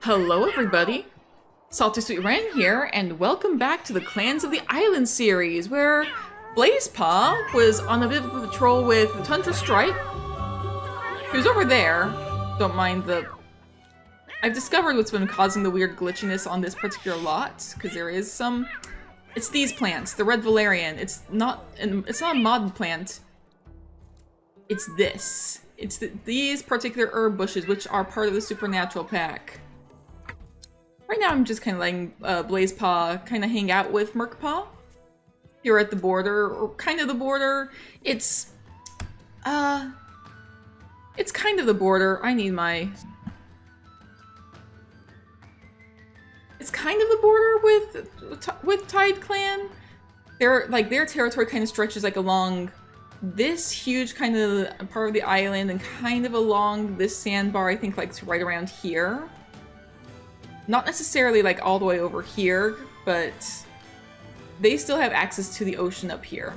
Hello everybody, Salty Sweet Ren here, and welcome back to the Clans of the Island series, where Blazepaw was on a bit of a patrol with Tundra Stripe, who's over there. Don't mind the... I've discovered what's been causing the weird glitchiness on this particular lot, because there is some... It's these plants, the red valerian. It's not a mod plant. It's this. It's these particular herb bushes, which are part of the supernatural pack. Right now I'm just kind of letting Blazepaw kind of hang out with Merkpaw here at the border, or kind of the border. It's kind of the border. I need my... It's kind of the border with Tide Clan. Their territory kind of stretches like along this huge kind of part of the island and kind of along this sandbar, I think like right around here. Not necessarily like all the way over here, but they still have access to the ocean up here.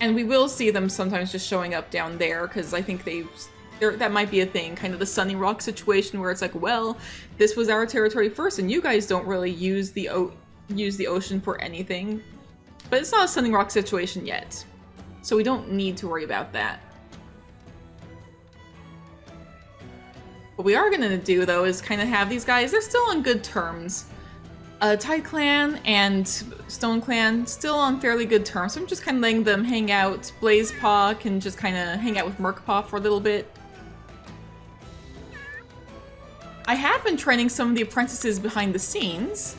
And we will see them sometimes just showing up down there, because I think that might be a thing, kind of the Sunny Rock situation where it's like, well, this was our territory first and you guys don't really use the ocean for anything. But it's not a Sunny Rock situation yet, so we don't need to worry about that. What we are gonna do, though, is kind of have these guys, they're still on good terms. Tide Clan and Stone Clan, still on fairly good terms, so I'm just kind of letting them hang out. Blazepaw can just kind of hang out with Merkpaw for a little bit. I have been training some of the apprentices behind the scenes.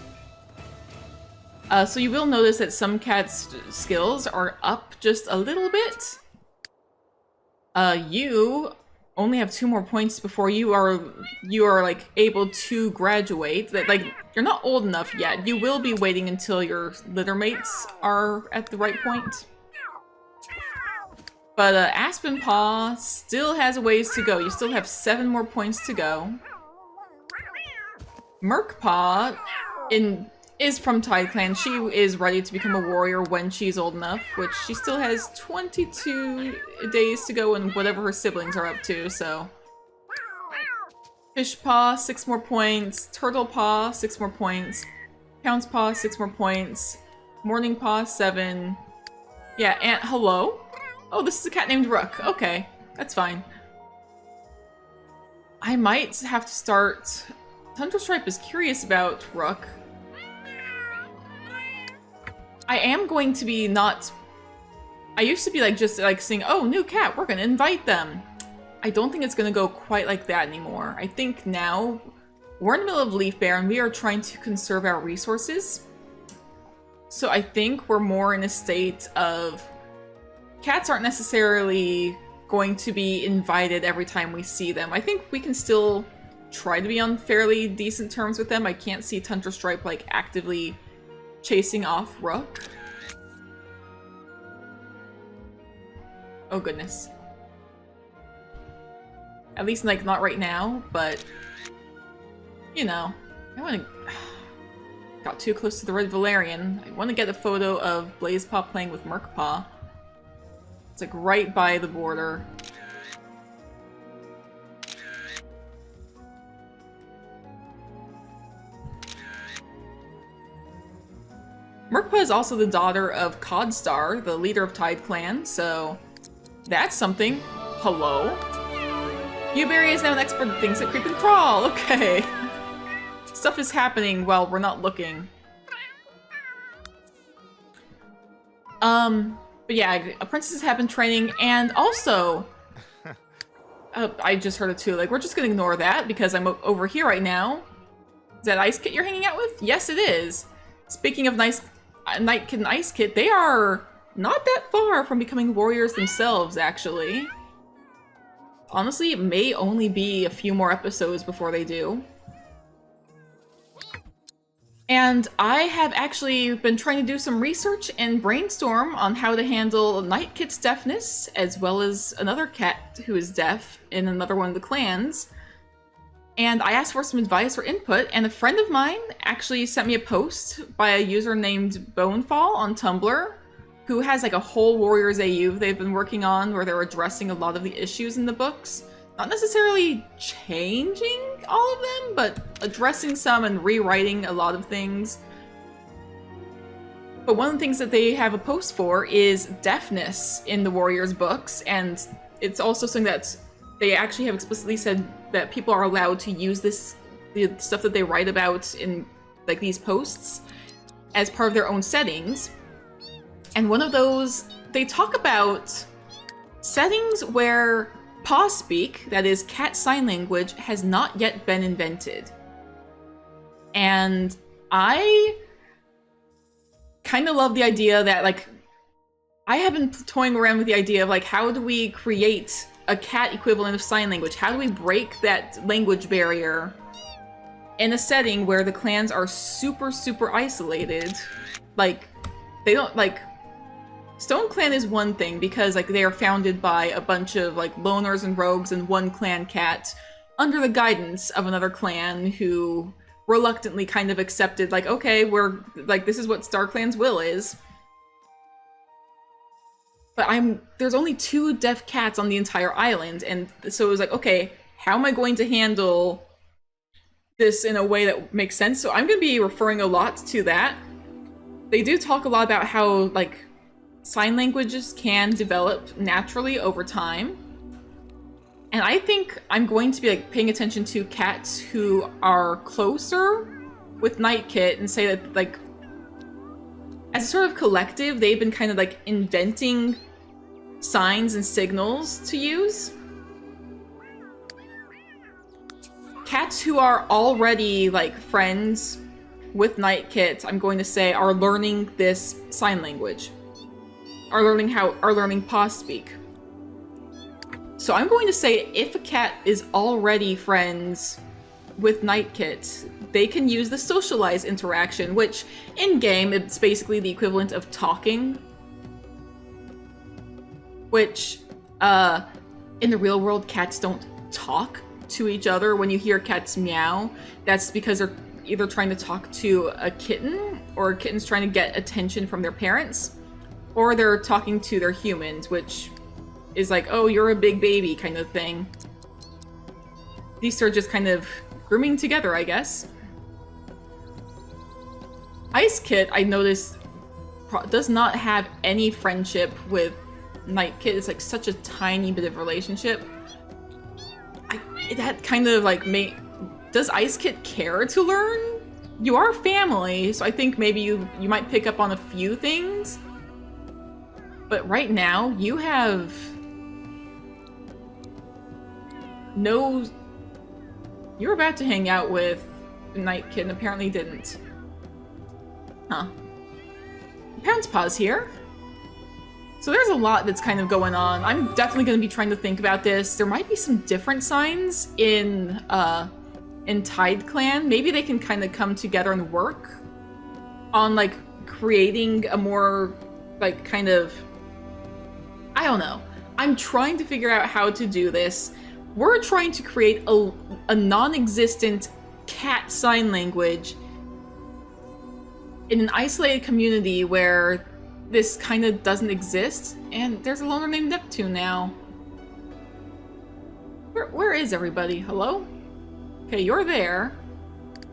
So you will notice that some cats' skills are up just a little bit. You only have 2 more points before you are like able to graduate. That, like, you're not old enough yet. You will be waiting until your littermates are at the right point. But Aspenpaw still has a ways to go. You still have 7 more points to go. Merkpaw is from Tide Clan. She is ready to become a warrior when she's old enough, which she still has 22 days to go and whatever her siblings are up to, so. Fishpaw, 6 more points. Turtlepaw, 6 more points. Pouncepaw, 6 more points. Morningpaw, 7. Yeah, and hello? Oh, this is a cat named Rook. Okay, that's fine. I might have to start... Tundra Stripe is curious about Rook. I am going to be not... I used to be like just like saying, oh, new cat, we're gonna invite them. I don't think it's gonna go quite like that anymore. I think now we're in the middle of Leaf Bear and we are trying to conserve our resources. So I think we're more in a state of cats aren't necessarily going to be invited every time we see them. I think we can still try to be on fairly decent terms with them. I can't see Tundra Stripe like actively chasing off Rook. Oh goodness. At least like not right now, but you know, I want to... Got too close to the red valerian. I want to get a photo of Blazepaw playing with Merkpaw. It's like right by the border. Merkpaw is also the daughter of Codstar, the leader of Tide Clan, so that's something. Hello? Uberry is now an expert at things that creep and crawl. Okay. Stuff is happening while we're not looking. But yeah, apprentices have been training, and also... I just heard it too. Like, we're just gonna ignore that because I'm over here right now. Is that Ice Kit you're hanging out with? Yes, it is. Speaking of nice... Night Kid and Ice Kit, they are not that far from becoming warriors themselves, actually. Honestly, it may only be a few more episodes before they do. And I have actually been trying to do some research and brainstorm on how to handle Night Kit's deafness, as well as another cat who is deaf in another one of the clans. And I asked for some advice or input, and a friend of mine actually sent me a post by a user named Bonefall on Tumblr, who has like a whole Warriors AU they've been working on where they're addressing a lot of the issues in the books. Not necessarily changing all of them, but addressing some and rewriting a lot of things. But one of the things that they have a post for is deafness in the Warriors books, and it's also something that they actually have explicitly said that people are allowed to use this, the stuff that they write about in like these posts, as part of their own settings. And one of those, they talk about settings where paw speak, that is cat sign language, has not yet been invented. And I kind of love the idea that, like, I have been toying around with the idea of, like, how do we create a cat equivalent of sign language? How do we break that language barrier in a setting where the clans are super, super isolated? Like, they don't, like, Stone Clan is one thing because, like, they are founded by a bunch of, like, loners and rogues and one clan cat under the guidance of another clan who reluctantly kind of accepted, like, okay, we're, like, this is what Star Clan's will is. But there's only 2 deaf cats on the entire island, and so it was like, okay, how am I going to handle this in a way that makes sense? So I'm going to be referring a lot to that. They do talk a lot about how, like, sign languages can develop naturally over time. And I think I'm going to be, like, paying attention to cats who are closer with Nightkit and say that, like, as a sort of collective, they've been kind of, like, inventing signs and signals to use. Cats who are already, like, friends with Nightkit, I'm going to say, are learning this sign language. Are learning paw speak. So I'm going to say if a cat is already friends with Nightkit, they can use the socialize interaction, which in-game it's basically the equivalent of talking. Which, in the real world, cats don't talk to each other. When you hear cats meow, that's because they're either trying to talk to a kitten, or a kitten's trying to get attention from their parents, or they're talking to their humans, which is like, oh, you're a big baby kind of thing. These are just kind of grooming together, I guess. Ice Kit, I noticed, does not have any friendship with Nightkit. It's like such a tiny bit of relationship. That kind of like does Ice Kit care to learn? You are family, so I think maybe you might pick up on a few things. But right now, you have no... You're about to hang out with Nightkit and apparently didn't. Huh. Pounce Paw's here. So there's a lot that's kind of going on. I'm definitely going to be trying to think about this. There might be some different signs in Tide Clan. Maybe they can kind of come together and work on, like, creating a more, like, kind of... I don't know. I'm trying to figure out how to do this. We're trying to create a non-existent cat sign language in an isolated community where this kind of doesn't exist, and there's a loner named Neptune now. Where is everybody? Hello? Okay, you're there.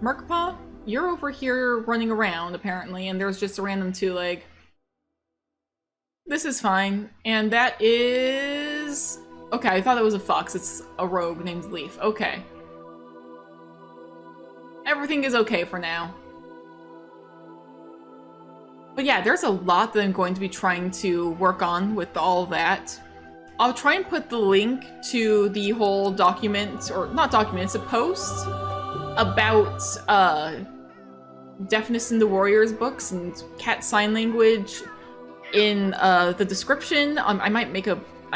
Merkpaw, you're over here running around, apparently, and there's just a random 2-leg. This is fine. And that is... Okay, I thought it was a fox. It's a rogue named Leaf. Okay. Everything is okay for now. But yeah, there's a lot that I'm going to be trying to work on with all of that. I'll try and put the link to the whole document, or not document, it's a post about deafness in the Warriors books and cat sign language in the description. I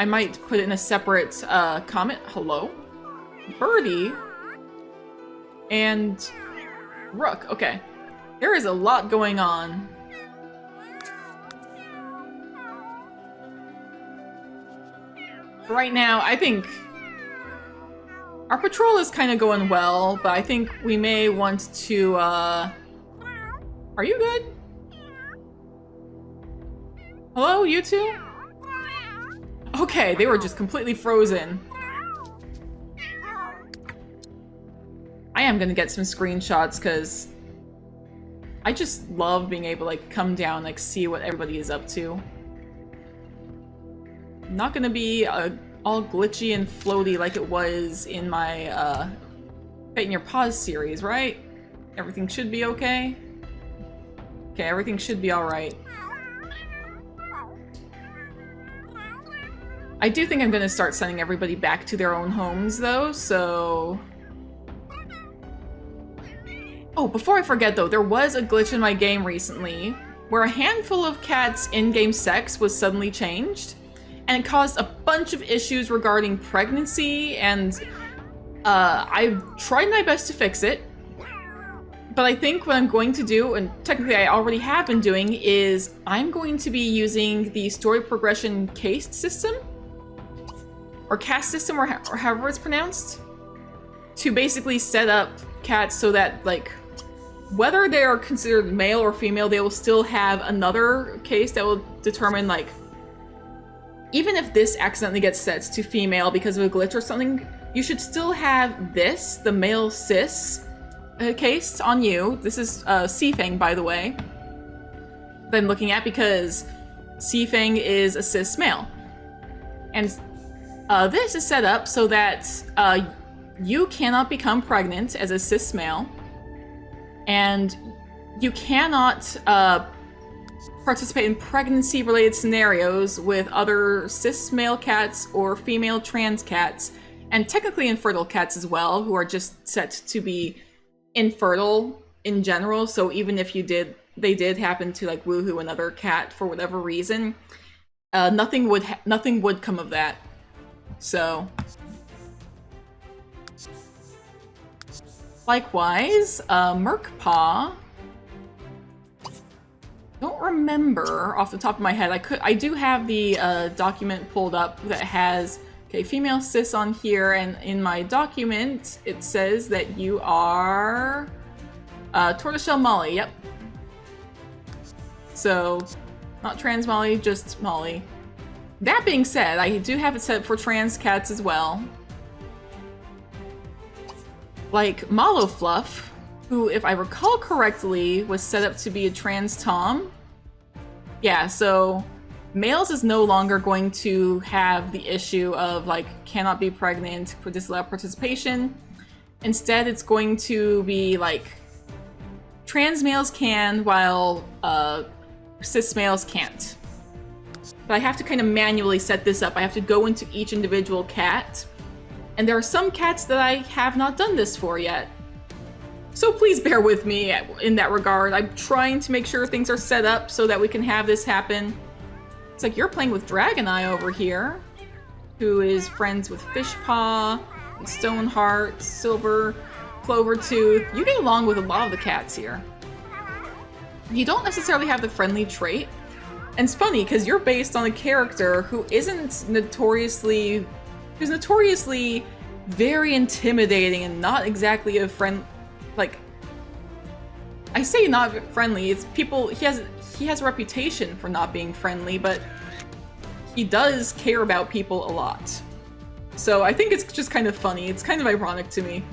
might put it in a separate comment. Hello? Birdie? And Rook. Okay. There is a lot going on. Right now, I think our patrol is kind of going well, but I think we may want to, Are you good? Hello, you two? Okay, they were just completely frozen. am gonna get some screenshots because I just love being able to like come down, like see what everybody is up to. Not gonna be all glitchy and floaty like it was in my Fate in Your Paws series, right? Everything should be okay? Okay, everything should be alright. I do think I'm gonna start sending everybody back to their own homes though, so... Oh, before I forget though, there was a glitch in my game recently where a handful of cats' in-game sex was suddenly changed, and it caused a bunch of issues regarding pregnancy, and I've tried my best to fix it. But I think what I'm going to do, and technically I already have been doing, is I'm going to be using the story progression caste system, or caste system, or however it's pronounced, to basically set up cats so that, like, whether they are considered male or female, they will still have another case that will determine, like, even if this accidentally gets set to female because of a glitch or something, you should still have this, the male cis case on you. This is Stifling, by the way, that I'm looking at, because Stifling is a cis male. And this is set up so that you cannot become pregnant as a cis male, and you cannot participate in pregnancy-related scenarios with other cis male cats or female trans cats, and technically infertile cats as well, who are just set to be infertile in general. So even if they did happen to like woohoo another cat for whatever reason, nothing would come of that. So likewise, Merkpaw. Don't remember off the top of my head. I do have the document pulled up that has female cis on here, and in my document it says that you are Tortoiseshell Molly. Yep. So not trans Molly, just Molly. That being said, I do have it set up for trans cats as well. Like Malofluff, who, if I recall correctly, was set up to be a trans Tom. Yeah, so males is no longer going to have the issue of, like, cannot be pregnant, disallow participation. Instead, it's going to be, like, trans males can, while cis males can't. But I have to kind of manually set this up. I have to go into each individual cat. And there are some cats that I have not done this for yet. So please bear with me in that regard. I'm trying to make sure things are set up so that we can have this happen. It's like you're playing with Dragoneye over here, who is friends with Fishpaw, and Stoneheart, Silver, Clovertooth. You get along with a lot of the cats here. You don't necessarily have the friendly trait. And it's funny, because you're based on a character who isn't notoriously... who's notoriously very intimidating and not exactly a friend... Like, I say not friendly, it's people... He has a reputation for not being friendly, but he does care about people a lot. So I think it's just kind of funny. It's kind of ironic to me.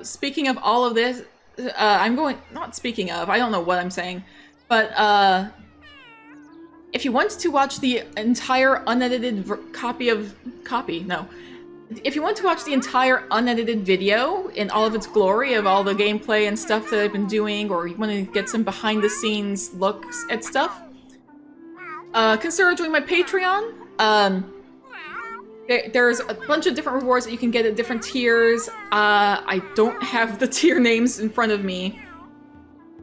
Speaking of all of this, not speaking of, I don't know what I'm saying, but if you want to watch the entire unedited if you want to watch the entire unedited video in all of its glory of all the gameplay and stuff that I've been doing, or you want to get some behind the scenes looks at stuff, consider joining my Patreon. There's a bunch of different rewards that you can get at different tiers. I don't have the tier names in front of me,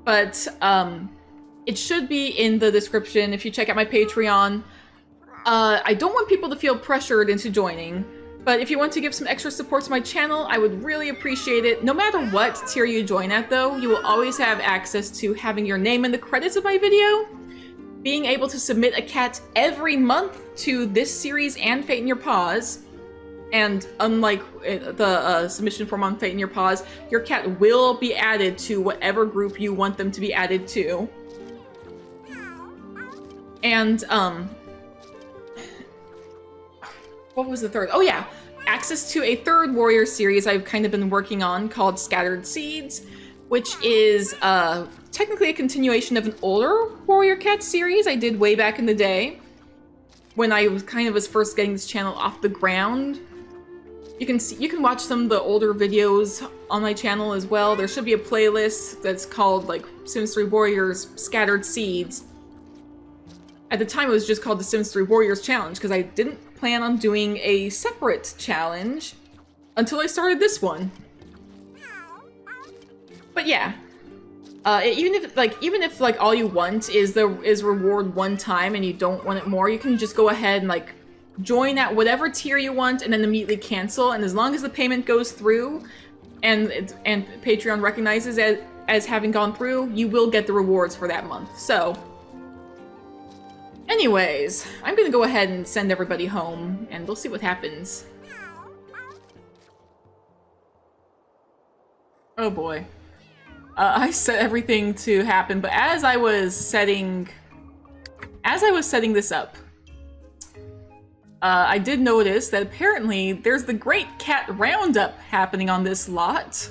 but it should be in the description if you check out my Patreon. I don't want people to feel pressured into joining, but if you want to give some extra support to my channel, I would really appreciate it. No matter what tier you join at, though, you will always have access to having your name in the credits of my video, being able to submit a cat every month to this series and Fate in Your Paws, and unlike the submission form on Fate in Your Paws, your cat will be added to whatever group you want them to be added to. What was the third? Oh yeah, access to a third warrior series I've kind of been working on called Scattered Seeds, which is technically a continuation of an older Warrior Cat series I did way back in the day when I was first getting this channel off the ground. You can watch some of the older videos on my channel as well. There should be a playlist that's called like Sims 3 Warriors Scattered Seeds. At the time it was just called the Sims 3 Warriors Challenge because I didn't plan on doing a separate challenge until I started this one. But yeah, even if all you want is reward one time and you don't want it more, you can just go ahead and like join at whatever tier you want and then immediately cancel. And as long as the payment goes through and Patreon recognizes it as having gone through, you will get the rewards for that month. So, anyways, I'm gonna go ahead and send everybody home and we'll see what happens. Oh boy. I set everything to happen, but as I was setting this up, I did notice that apparently there's the Great Cat Roundup happening on this lot.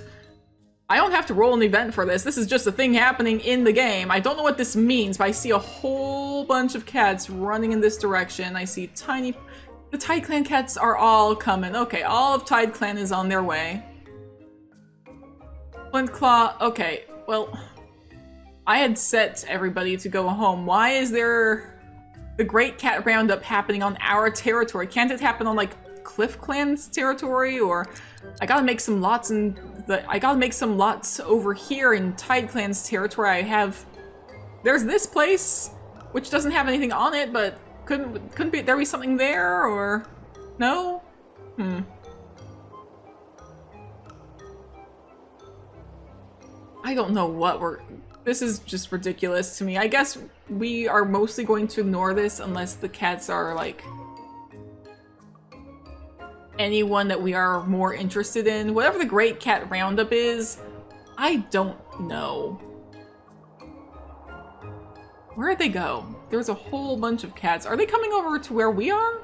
I don't have to roll an event for this. This is just a thing happening in the game. I don't know what this means, but I see a whole bunch of cats running in this direction. I see the Tide Clan cats are all coming. Okay, all of Tide Clan is on their way. Flint Claw, okay, well, I had set everybody to go home. Why is there the Great Cat Roundup happening on our territory? Can't it happen on, like, Cliff Clan's territory? Or I gotta make some lots over here in Tide Clan's territory. There's this place, which doesn't have anything on it, but couldn't there be something there, or no? I don't know what this is just ridiculous to me. I guess we are mostly going to ignore this unless the cats are, like, anyone that we are more interested in. Whatever the Great Cat Roundup is, I don't know. Where'd they go? There's a whole bunch of cats. Are they coming over to where we are?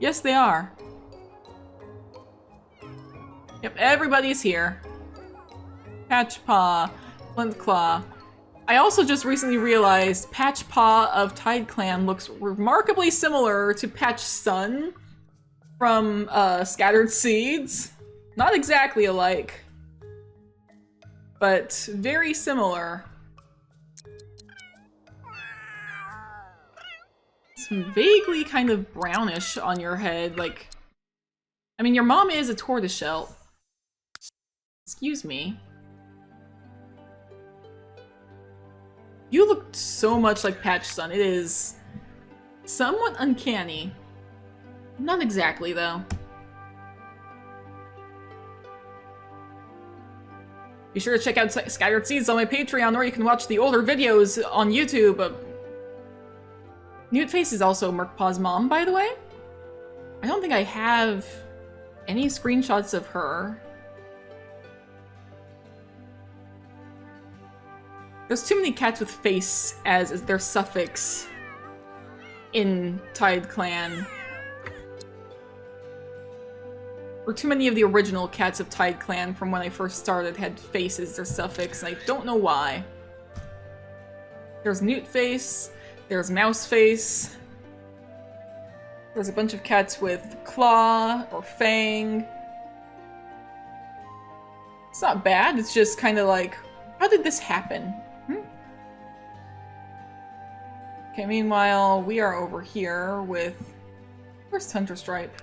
Yes, they are. Yep, everybody's here. Patchpaw, Flint Claw. I also just recently realized Patchpaw of Tide Clan looks remarkably similar to Patch Sun from Scattered Seeds. Not exactly alike, but very similar. It's vaguely kind of brownish on your head, like... I mean, your mom is a tortoiseshell. Excuse me. You look so much like Patch Sun. It is somewhat uncanny. Not exactly, though. Be sure to check out Scattered Seeds on my Patreon, or you can watch the older videos on YouTube. Newt Face is also Merkpaw's mom, by the way. I don't think I have any screenshots of her. There's too many cats with face as their suffix in Tide Clan. Or too many of the original cats of Tide Clan from when I first started had face as their suffix, and I don't know why. There's Newt Face, there's Mouse Face. There's a bunch of cats with Claw or Fang. It's not bad, it's just kind of like, how did this happen? Okay, meanwhile, we are over here with... Where's Hunter Stripe?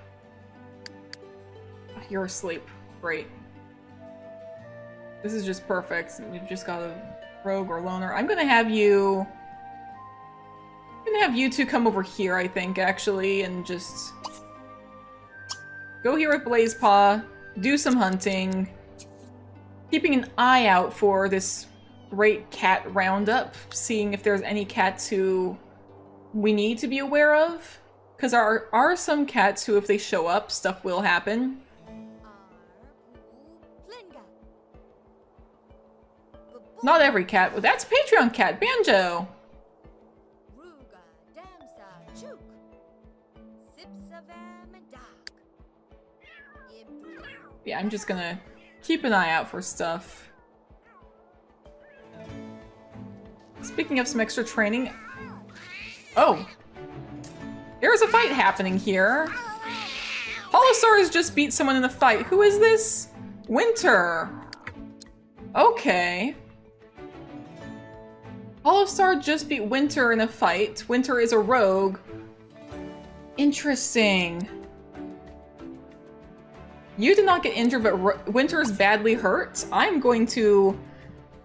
Oh, you're asleep. Great. This is just perfect. We've just got a rogue or loner. I'm gonna have you two come over here, I think, actually, and just... go here with Blazepaw, do some hunting, keeping an eye out for this Great Cat Roundup, seeing if there's any cats who we need to be aware of. Because there are some cats who, if they show up, stuff will happen. Not every cat. Well, that's a Patreon cat, Banjo! Yeah, I'm just gonna keep an eye out for stuff. Speaking of some extra training... Oh! There's a fight happening here! Holostar has just beat someone in a fight. Who is this? Winter! Okay. Holostar just beat Winter in a fight. Winter is a rogue. Interesting. You did not get injured, but Winter is badly hurt. I'm going to...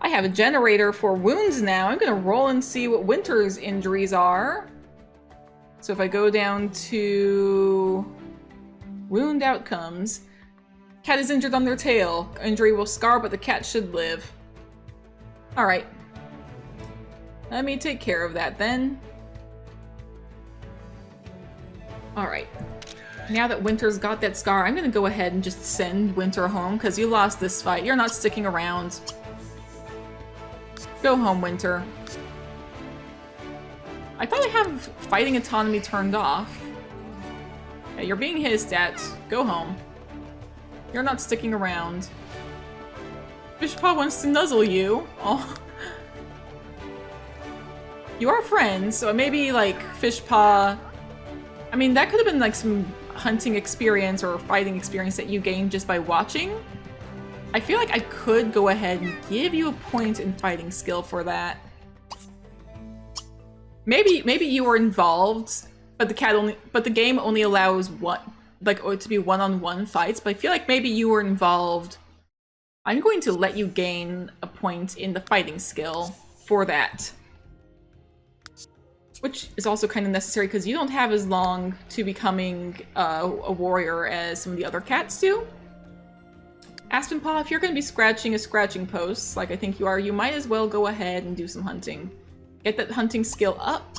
I have a generator for wounds now. I'm going to roll and see what Winter's injuries are. So if I go down to... wound outcomes. Cat is injured on their tail. Injury will scar, but the cat should live. Alright. Let me take care of that then. Alright. Now that Winter's got that scar, I'm gonna go ahead and just send Winter home, because you lost this fight. You're not sticking around. Go home, Winter. I thought I have fighting autonomy turned off. Yeah, you're being hissed at. Go home. You're not sticking around. Fishpaw wants to nuzzle you. Oh. You are friends, so maybe, like, Fishpaw... I mean, that could have been, like, some hunting experience or fighting experience that you gained just by watching. I feel like I could go ahead and give you a point in fighting skill for that. Maybe you were involved, but the game only allows to be one-on-one fights, but I feel like maybe you were involved. I'm going to let you gain a point in the fighting skill for that. Which is also kind of necessary because you don't have as long to becoming a warrior as some of the other cats do. Aspenpaw, if you're going to be scratching a scratching post, like I think you are, you might as well go ahead and do some hunting. Get that hunting skill up.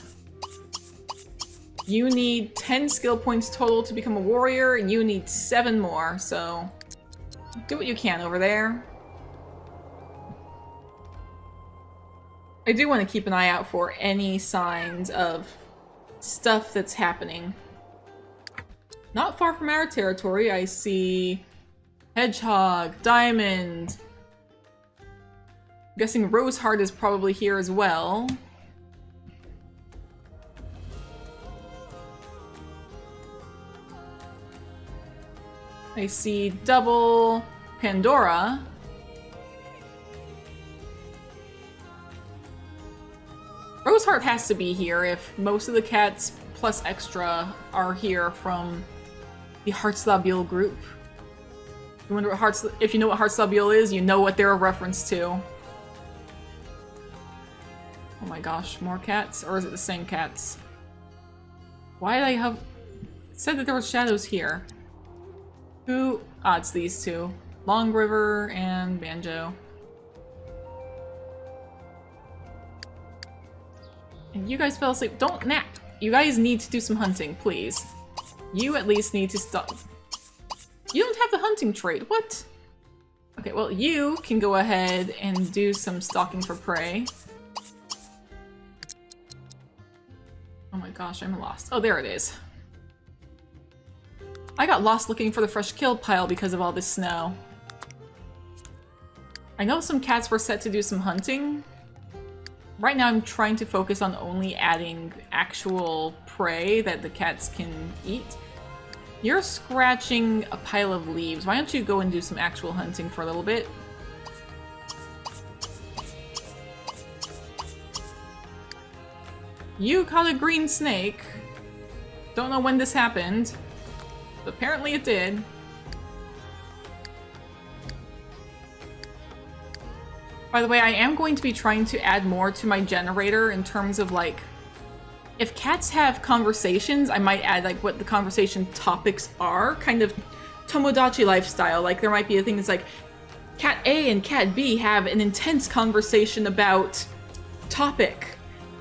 You need 10 skill points total to become a warrior, and you need 7 more, so do what you can over there. I do want to keep an eye out for any signs of stuff that's happening. Not far from our territory, I see Hedgehog, Diamond. I'm guessing Roseheart is probably here as well. I see Double, Pandora. Roseheart has to be here if most of the cats plus extra are here from the Heartslabule group. You wonder what if you know what Heartslabule is, you know what they're a reference to. Oh my gosh, more cats? Or is it the same cats? Why did I have... It said that there were shadows here. Who? Ah, it's these two. Long River and Banjo. And you guys fell asleep. Don't nap! You guys need to do some hunting, please. You at least need to stop. You don't have the hunting trait. What? Okay, well, you can go ahead and do some stalking for prey. Oh my gosh, I'm lost. Oh, there it is. I got lost looking for the fresh kill pile because of all this snow. I know some cats were set to do some hunting. Right now I'm trying to focus on only adding actual prey that the cats can eat. You're scratching a pile of leaves. Why don't you go and do some actual hunting for a little bit? You caught a green snake. Don't know when this happened. Apparently it did. By the way, I am going to be trying to add more to my generator in terms of, like, if cats have conversations, I might add, like, what the conversation topics are, kind of Tomodachi lifestyle. Like, there might be a thing that's like, Cat A and Cat B have an intense conversation about topic.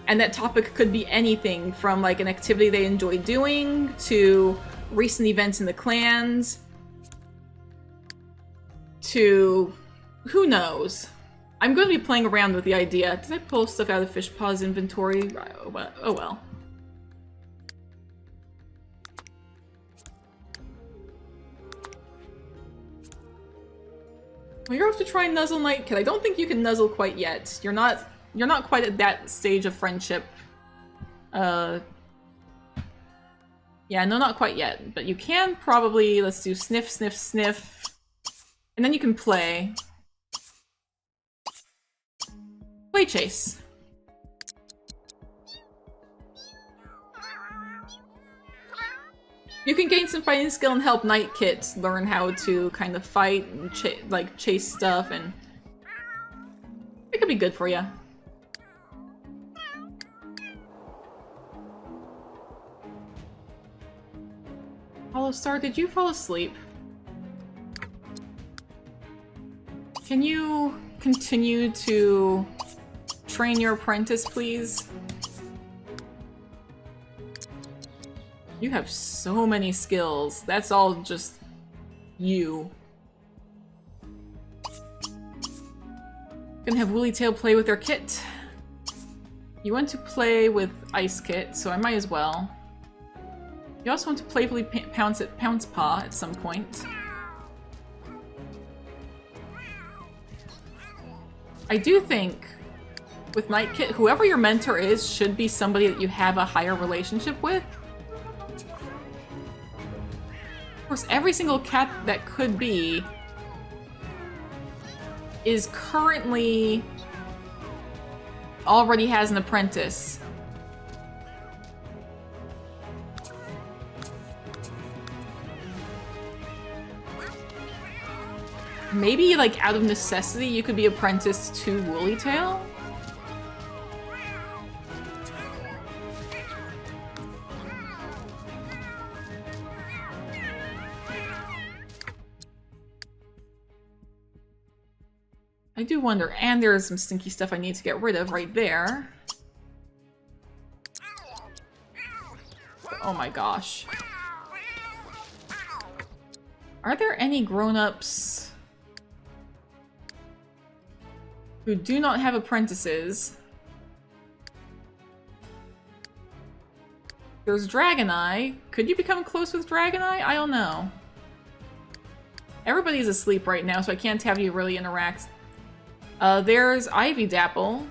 And that topic could be anything from, like, an activity they enjoy doing to recent events in the clans to who knows. I'm going to be playing around with the idea. Did I pull stuff out of Fishpaw's inventory? Oh well. Well, you're off to try and nuzzle Night Kid. I don't think you can nuzzle quite yet. You're not quite at that stage of friendship. Yeah, no, not quite yet. But you can probably, let's do sniff, sniff, sniff. And then you can play. Play chase. You can gain some fighting skill and help Night Kit learn how to kind of fight and chase stuff, and it could be good for you. Hollow Star, did you fall asleep? Can you continue to train your apprentice, please? You have so many skills. That's all just you. Gonna have Woolly Tail play with their kit. You want to play with Ice Kit, so I might as well. You also want to playfully pounce at Pounce Paw at some point. I do think with Night Kit, whoever your mentor is should be somebody that you have a higher relationship with. Of course, every single cat that could be is currently already has an apprentice. Maybe, like, out of necessity, you could be apprenticed to Woolly Tail? I do wonder, and there's some stinky stuff I need to get rid of right there. Oh my gosh. Are there any grown-ups who do not have apprentices? There's Dragoneye. Could you become close with Dragoneye? I don't know. Everybody's asleep right now, so I can't have you really interact. There's Ivy Dapple.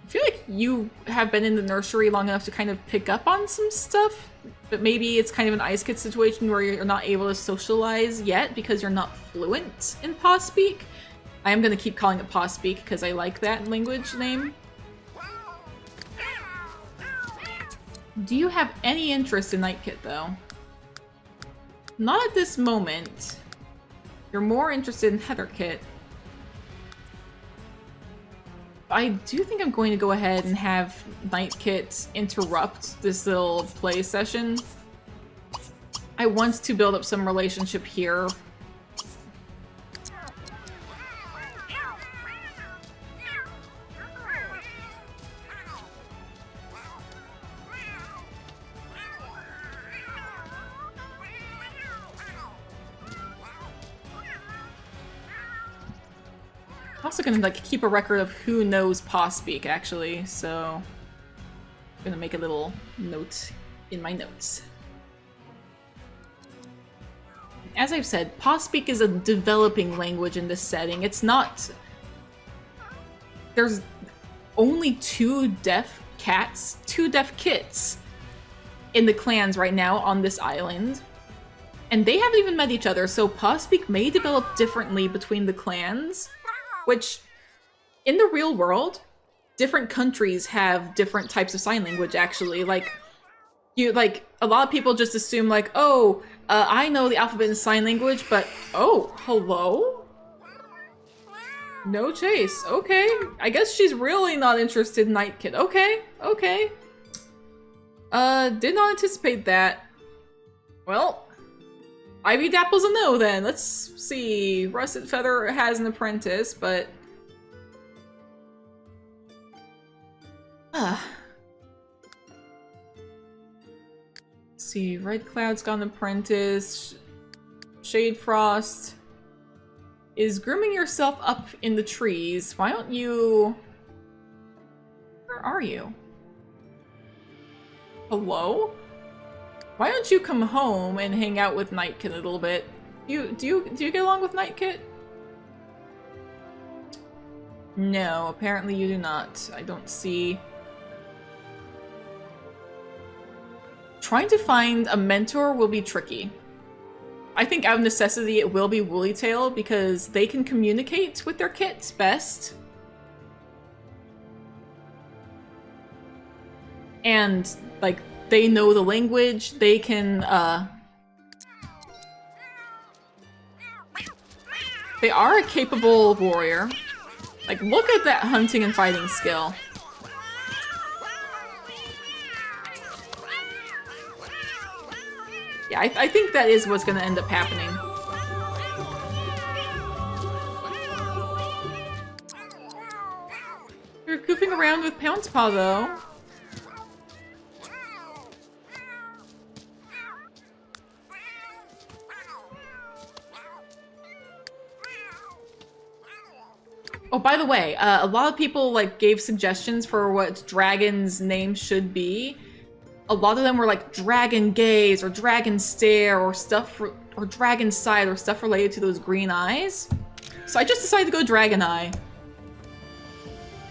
I feel like you have been in the nursery long enough to kind of pick up on some stuff, but maybe it's kind of an Ice Kid situation where you're not able to socialize yet because you're not fluent in Paw Speak. I am going to keep calling it Paw Speak because I like that language name. Do you have any interest in Night Kit, though? Not at this moment. You're more interested in Heather Kit. I do think I'm going to go ahead and have Night Kit interrupt this little play session. I want to build up some relationship here. Also gonna like keep a record of who knows Paw Speak actually, so I'm gonna make a little note in my notes. As I've said, Paw Speak is a developing language in this setting. It's not... There's only 2 deaf cats, 2 deaf kits in the clans right now on this island. And they haven't even met each other, so Paw Speak may develop differently between the clans. Which, in the real world, different countries have different types of sign language, actually. Like, a lot of people just assume, like, oh, I know the alphabet and sign language, but, oh, hello? No chase. Okay. I guess she's really not interested in Night Kid. Okay, okay. Did not anticipate that. Well... Ivy Dapple's a no, then. Let's see. Russet Feather has an apprentice, but... Let's see. Red Cloud's got an apprentice. Shade Frost is grooming yourself up in the trees. Why don't you... Where are you? Hello? Why don't you come home and hang out with Night Kit a little bit? Do you get along with Night Kit? No, apparently you do not. I don't see... Trying to find a mentor will be tricky. I think out of necessity it will be Woollytail because they can communicate with their kits best. And, like, they know the language, they can, They are a capable warrior. Like, look at that hunting and fighting skill. Yeah, I think that is what's gonna end up happening. You're goofing around with Pounce Paw, though. Oh, by the way, a lot of people like gave suggestions for what Dragon's name should be. A lot of them were like Dragon Gaze or Dragon Stare or stuff or Dragon Side or stuff related to those green eyes. So I just decided to go Dragon Eye.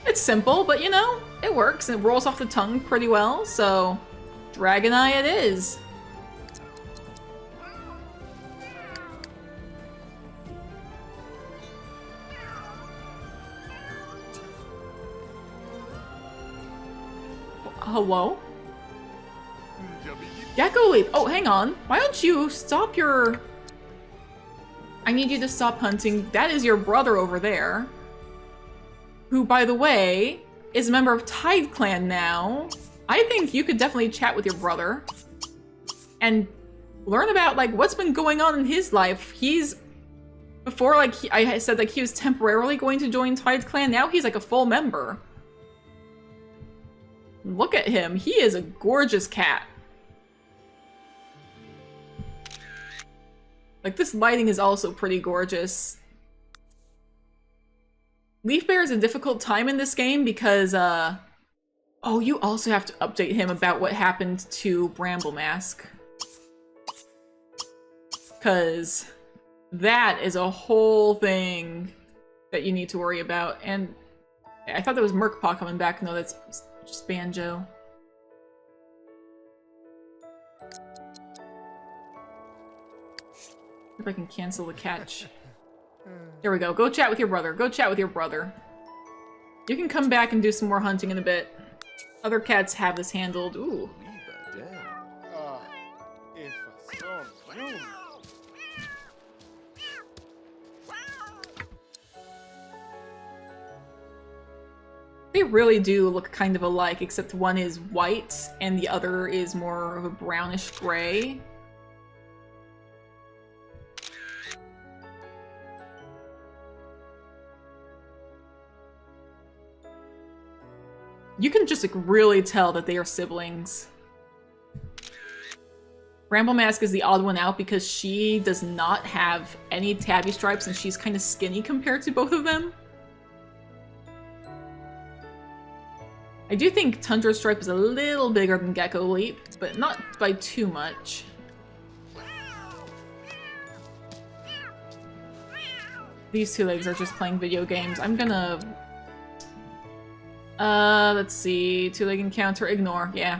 It's simple, but you know, it works and it rolls off the tongue pretty well, so Dragon Eye it is. Hello? Gecko Leap! Oh, hang on. Why don't you stop your... I need you to stop hunting. That is your brother over there. Who, by the way, is a member of Tide Clan now. I think you could definitely chat with your brother. And learn about, like, what's been going on in his life. He's... Before, like, I said, like, he was temporarily going to join Tide Clan. Now he's, like, a full member. Look at him. He is a gorgeous cat. Like, this lighting is also pretty gorgeous. Leaf Bear is a difficult time in this game because, oh, you also have to update him about what happened to Bramble Mask. Because that is a whole thing that you need to worry about. And I thought that was Merkpaw coming back. No, that's just Banjo. If I can cancel the catch. There we go. Go chat with your brother. Go chat with your brother. You can come back and do some more hunting in a bit. Other cats have this handled. Ooh. They really do look kind of alike, except one is white and the other is more of a brownish gray. You can just like really tell that they are siblings. Bramble Mask is the odd one out because she does not have any tabby stripes and she's kind of skinny compared to both of them. I do think Tundra Stripe is a little bigger than Gecko Leap, but not by too much. These two legs are just playing video games. I'm gonna... let's see. Two-leg encounter, ignore. Yeah.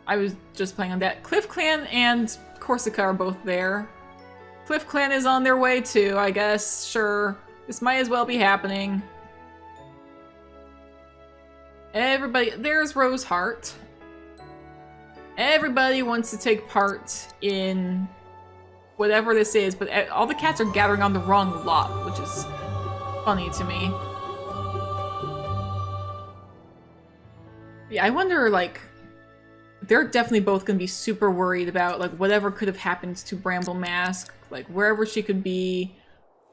I was just playing on that. Cliff Clan and Corsica are both there. Cliff Clan is on their way too, I guess. Sure. This might as well be happening. Everybody, there's Rose Heart. Everybody wants to take part in whatever this is, but all the cats are gathering on the wrong lot, which is funny to me. Yeah, I wonder, like, they're definitely both gonna be super worried about, like, whatever could have happened to Bramble Mask, like, wherever she could be,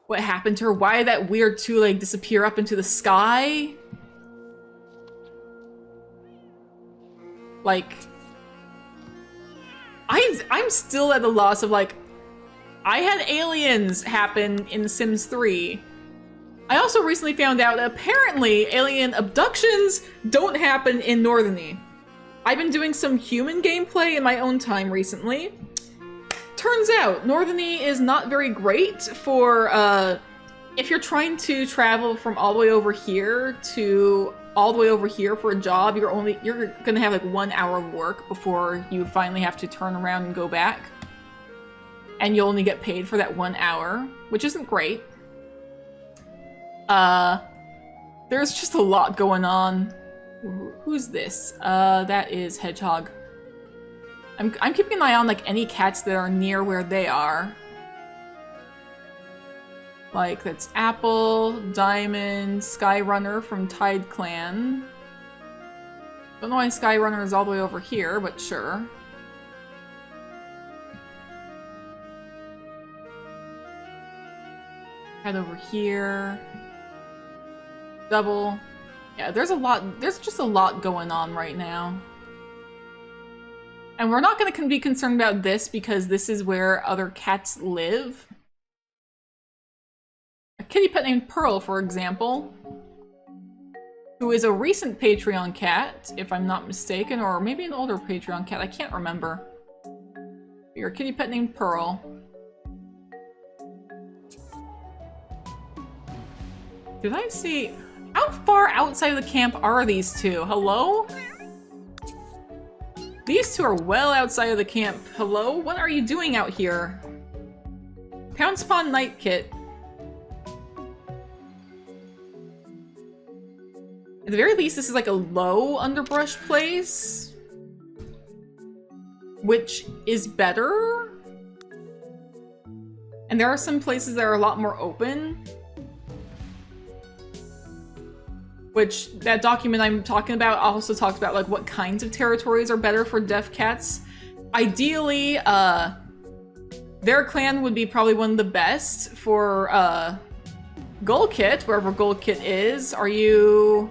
what happened to her, why did that weird two-leg disappear up into the sky? Like, I'm still at the loss of, like, I had aliens happen in Sims 3. I also recently found out that apparently alien abductions don't happen in Northeny. I've been doing some human gameplay in my own time recently. Turns out, Northeny is not very great for, if you're trying to travel from all the way over here to all the way over here for a job, you're gonna have like 1 hour of work before you finally have to turn around and go back. And you'll only get paid for that 1 hour, which isn't great. There's just a lot going on. Who's this? That is Hedgehog. I'm keeping an eye on like any cats that are near where they are. Like, that's Apple, Diamond, Skyrunner from Tide Clan. Don't know why Skyrunner is all the way over here, but sure. Head over here. Double. Yeah, there's just a lot going on right now. And we're not going to be concerned about this because this is where other cats live. A kitty pet named Pearl, for example, who is a recent Patreon cat, if I'm not mistaken, or maybe an older Patreon cat, I can't remember. You're a kitty pet named Pearl. Did I see... How far outside of the camp are these two? Hello? These two are well outside of the camp. Hello? What are you doing out here? Pound Spawn Night Kit. At the very least, this is like a low underbrush place, which is better. And there are some places that are a lot more open. Which, that document I'm talking about also talks about like what kinds of territories are better for deaf cats. Ideally, their clan would be probably one of the best for Gullkit, wherever Gullkit is. Are you...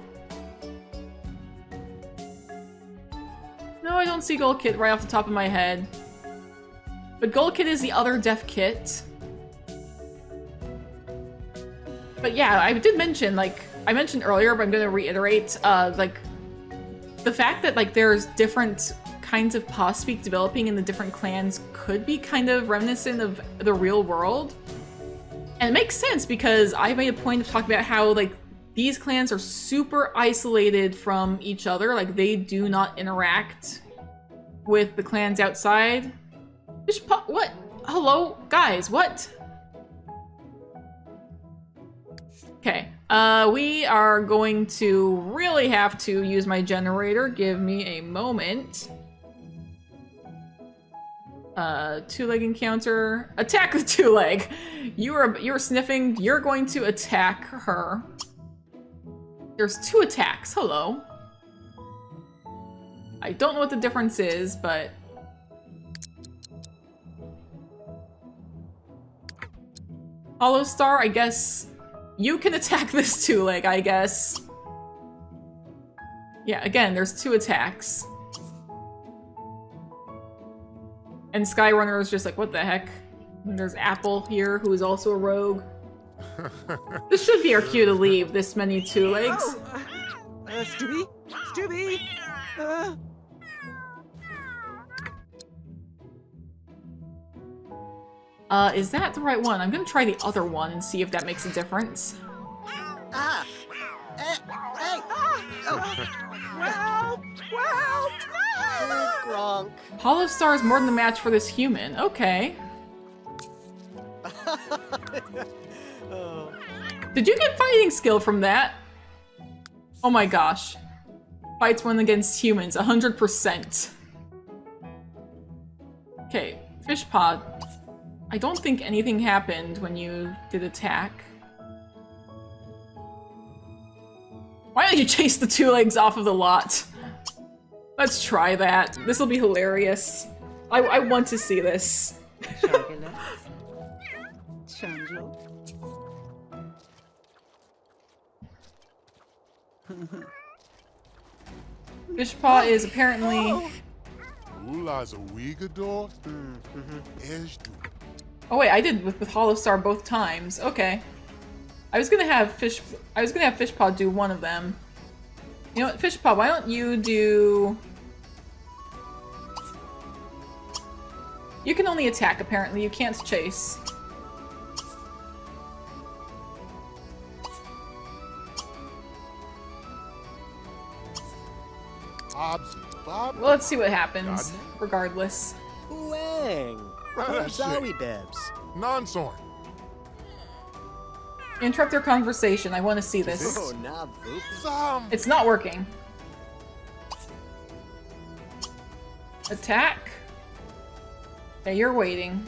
No, I don't see Gullkit right off the top of my head. But Gullkit is the other deaf kit. But yeah, I did mention, like, I mentioned earlier, but I'm gonna reiterate, like, the fact that, like, there's different kinds of paw speak developing in the different clans could be kind of reminiscent of the real world. And it makes sense because I made a point of talking about how, like, these clans are super isolated from each other. Like, they do not interact with the clans outside. What? Hello? Guys, what? Okay, we are going to really have to use my generator. Give me a moment. Two-leg encounter. Attack the two-leg! You're sniffing. You're going to attack her. There's 2 attacks. Hello. I don't know what the difference is, but... Hollow Star, I guess... You can attack this two-leg, I guess. Yeah, again, there's 2 attacks. And Skyrunner is just like, what the heck? And there's Apple here, who is also a rogue. This should be our cue to leave, this many two-legs. Stubby? Stubby? Is that the right one? I'm gonna try the other one and see if that makes a difference. Gronk. Hollow Star is more than a match for this human. Okay. Did you get fighting skill from that? Oh my gosh. Fights one against humans, 100%. Okay, Fish Pod. I don't think anything happened when you did attack. Why don't you chase the two legs off of the lot? Let's try that. This will be hilarious. I want to see this. Fishpaw is apparently... Oh wait, I did with Hollow Star both times. Okay. I was gonna have Fishpaw do one of them. You know what, Fishpaw, why don't you do... You can only attack, apparently. You can't chase. Well, let's see what happens, regardless. Wang. Where's Zowie Bibs? Non-sorn. Interrupt their conversation. I want to see this. Oh, nah, boop. Some. It's not working. Attack. Okay, you're waiting.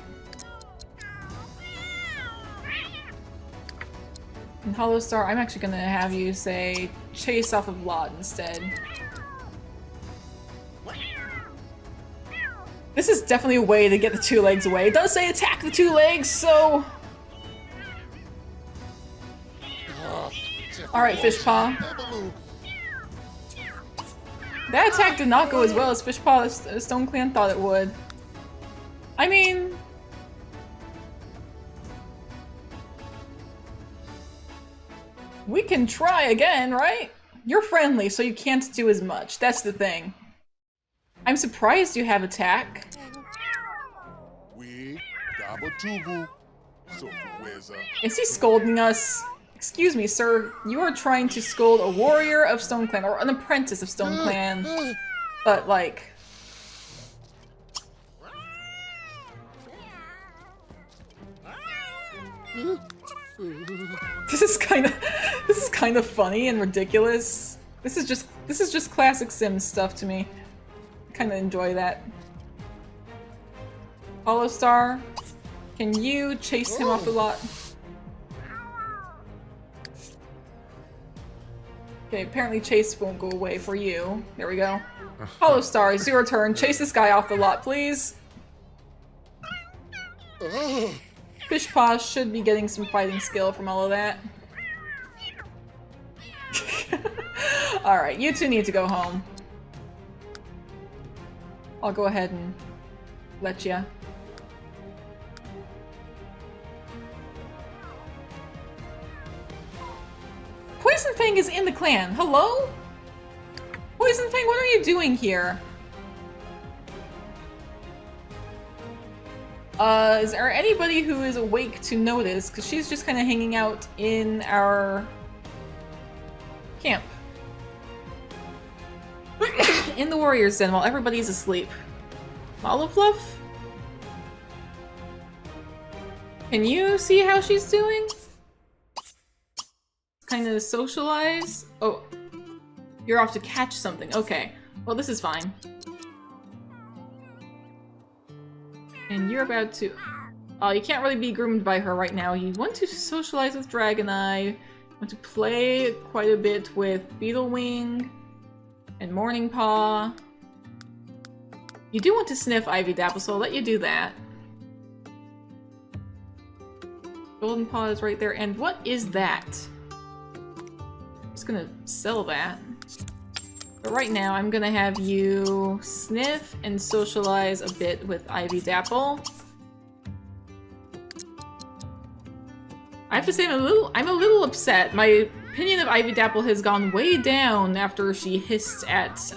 And Hollow Star, I'm actually gonna have you say chase off of Lot instead. This is definitely a way to get the two legs away. It does say attack the two legs, so... Alright, Fishpaw. That attack did not go as well as Fishpaw the Stone Clan thought it would. I mean... we can try again, right? You're friendly, so you can't do as much. That's the thing. I'm surprised you have attack. We double tubu. So where's Is he scolding us? Excuse me, sir. You are trying to scold a warrior of Stone Clan, or an apprentice of Stone Clan. But, like... This is kind of funny and ridiculous. This is just classic Sims stuff to me. I kind of enjoy that. Hollow Star, can you chase him off the lot? Okay, apparently chase won't go away for you. There we go. Hollow Star, it's your turn. Chase this guy off the lot, please. Fishpaw should be getting some fighting skill from all of that. Alright, you two need to go home. I'll go ahead and let ya. Poison Fang is in the clan. Hello? Poison Fang, what are you doing here? Is there anybody who is awake to notice? Because she's just kind of hanging out in our camp. In the warrior's den while everybody's asleep. Follow Fluff? Can you see how she's doing? Kind of socialize? Oh, you're off to catch something. Okay, well this is fine. And you're about to... oh, you can't really be groomed by her right now. You want to socialize with Dragoneye. Want to play quite a bit with Beetlewing and Morning Paw. You do want to sniff Ivy Dapple, so I'll let you do that. Golden Paw is right there. And what is that? I'm just gonna sell that. But right now, I'm gonna have you sniff and socialize a bit with Ivy Dapple. I have to say, I'm a little upset. My opinion of Ivy Dapple has gone way down after she hissed at,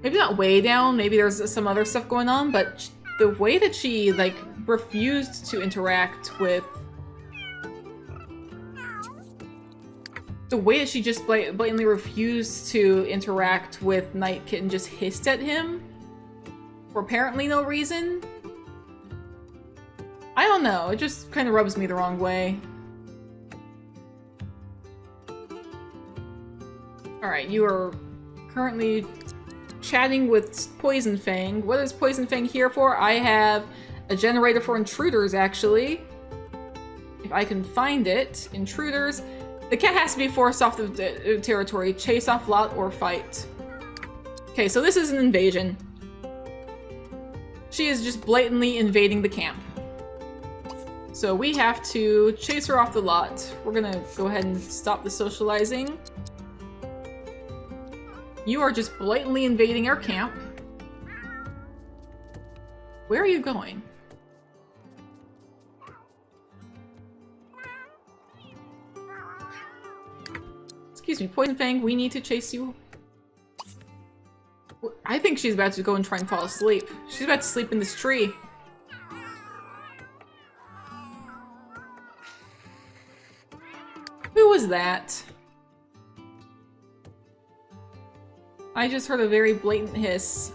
maybe not way down, maybe there's some other stuff going on, but the way that she, like, refused to interact with... the way that she just blatantly refused to interact with Night Kitten, just hissed at him for apparently no reason. I don't know, it just kind of rubs me the wrong way. Alright, you are currently chatting with Poison Fang. What is Poison Fang here for? I have a generator for intruders, actually. If I can find it. Intruders. The cat has to be forced off the territory. Chase off Lot or fight. Okay, so this is an invasion. She is just blatantly invading the camp. So we have to chase her off the lot. We're gonna go ahead and stop the socializing. You are just blatantly invading our camp. Where are you going? Excuse me, Poison Fang, we need to chase you. I think she's about to go and try and fall asleep. She's about to sleep in this tree. Who was that? I just heard a very blatant hiss.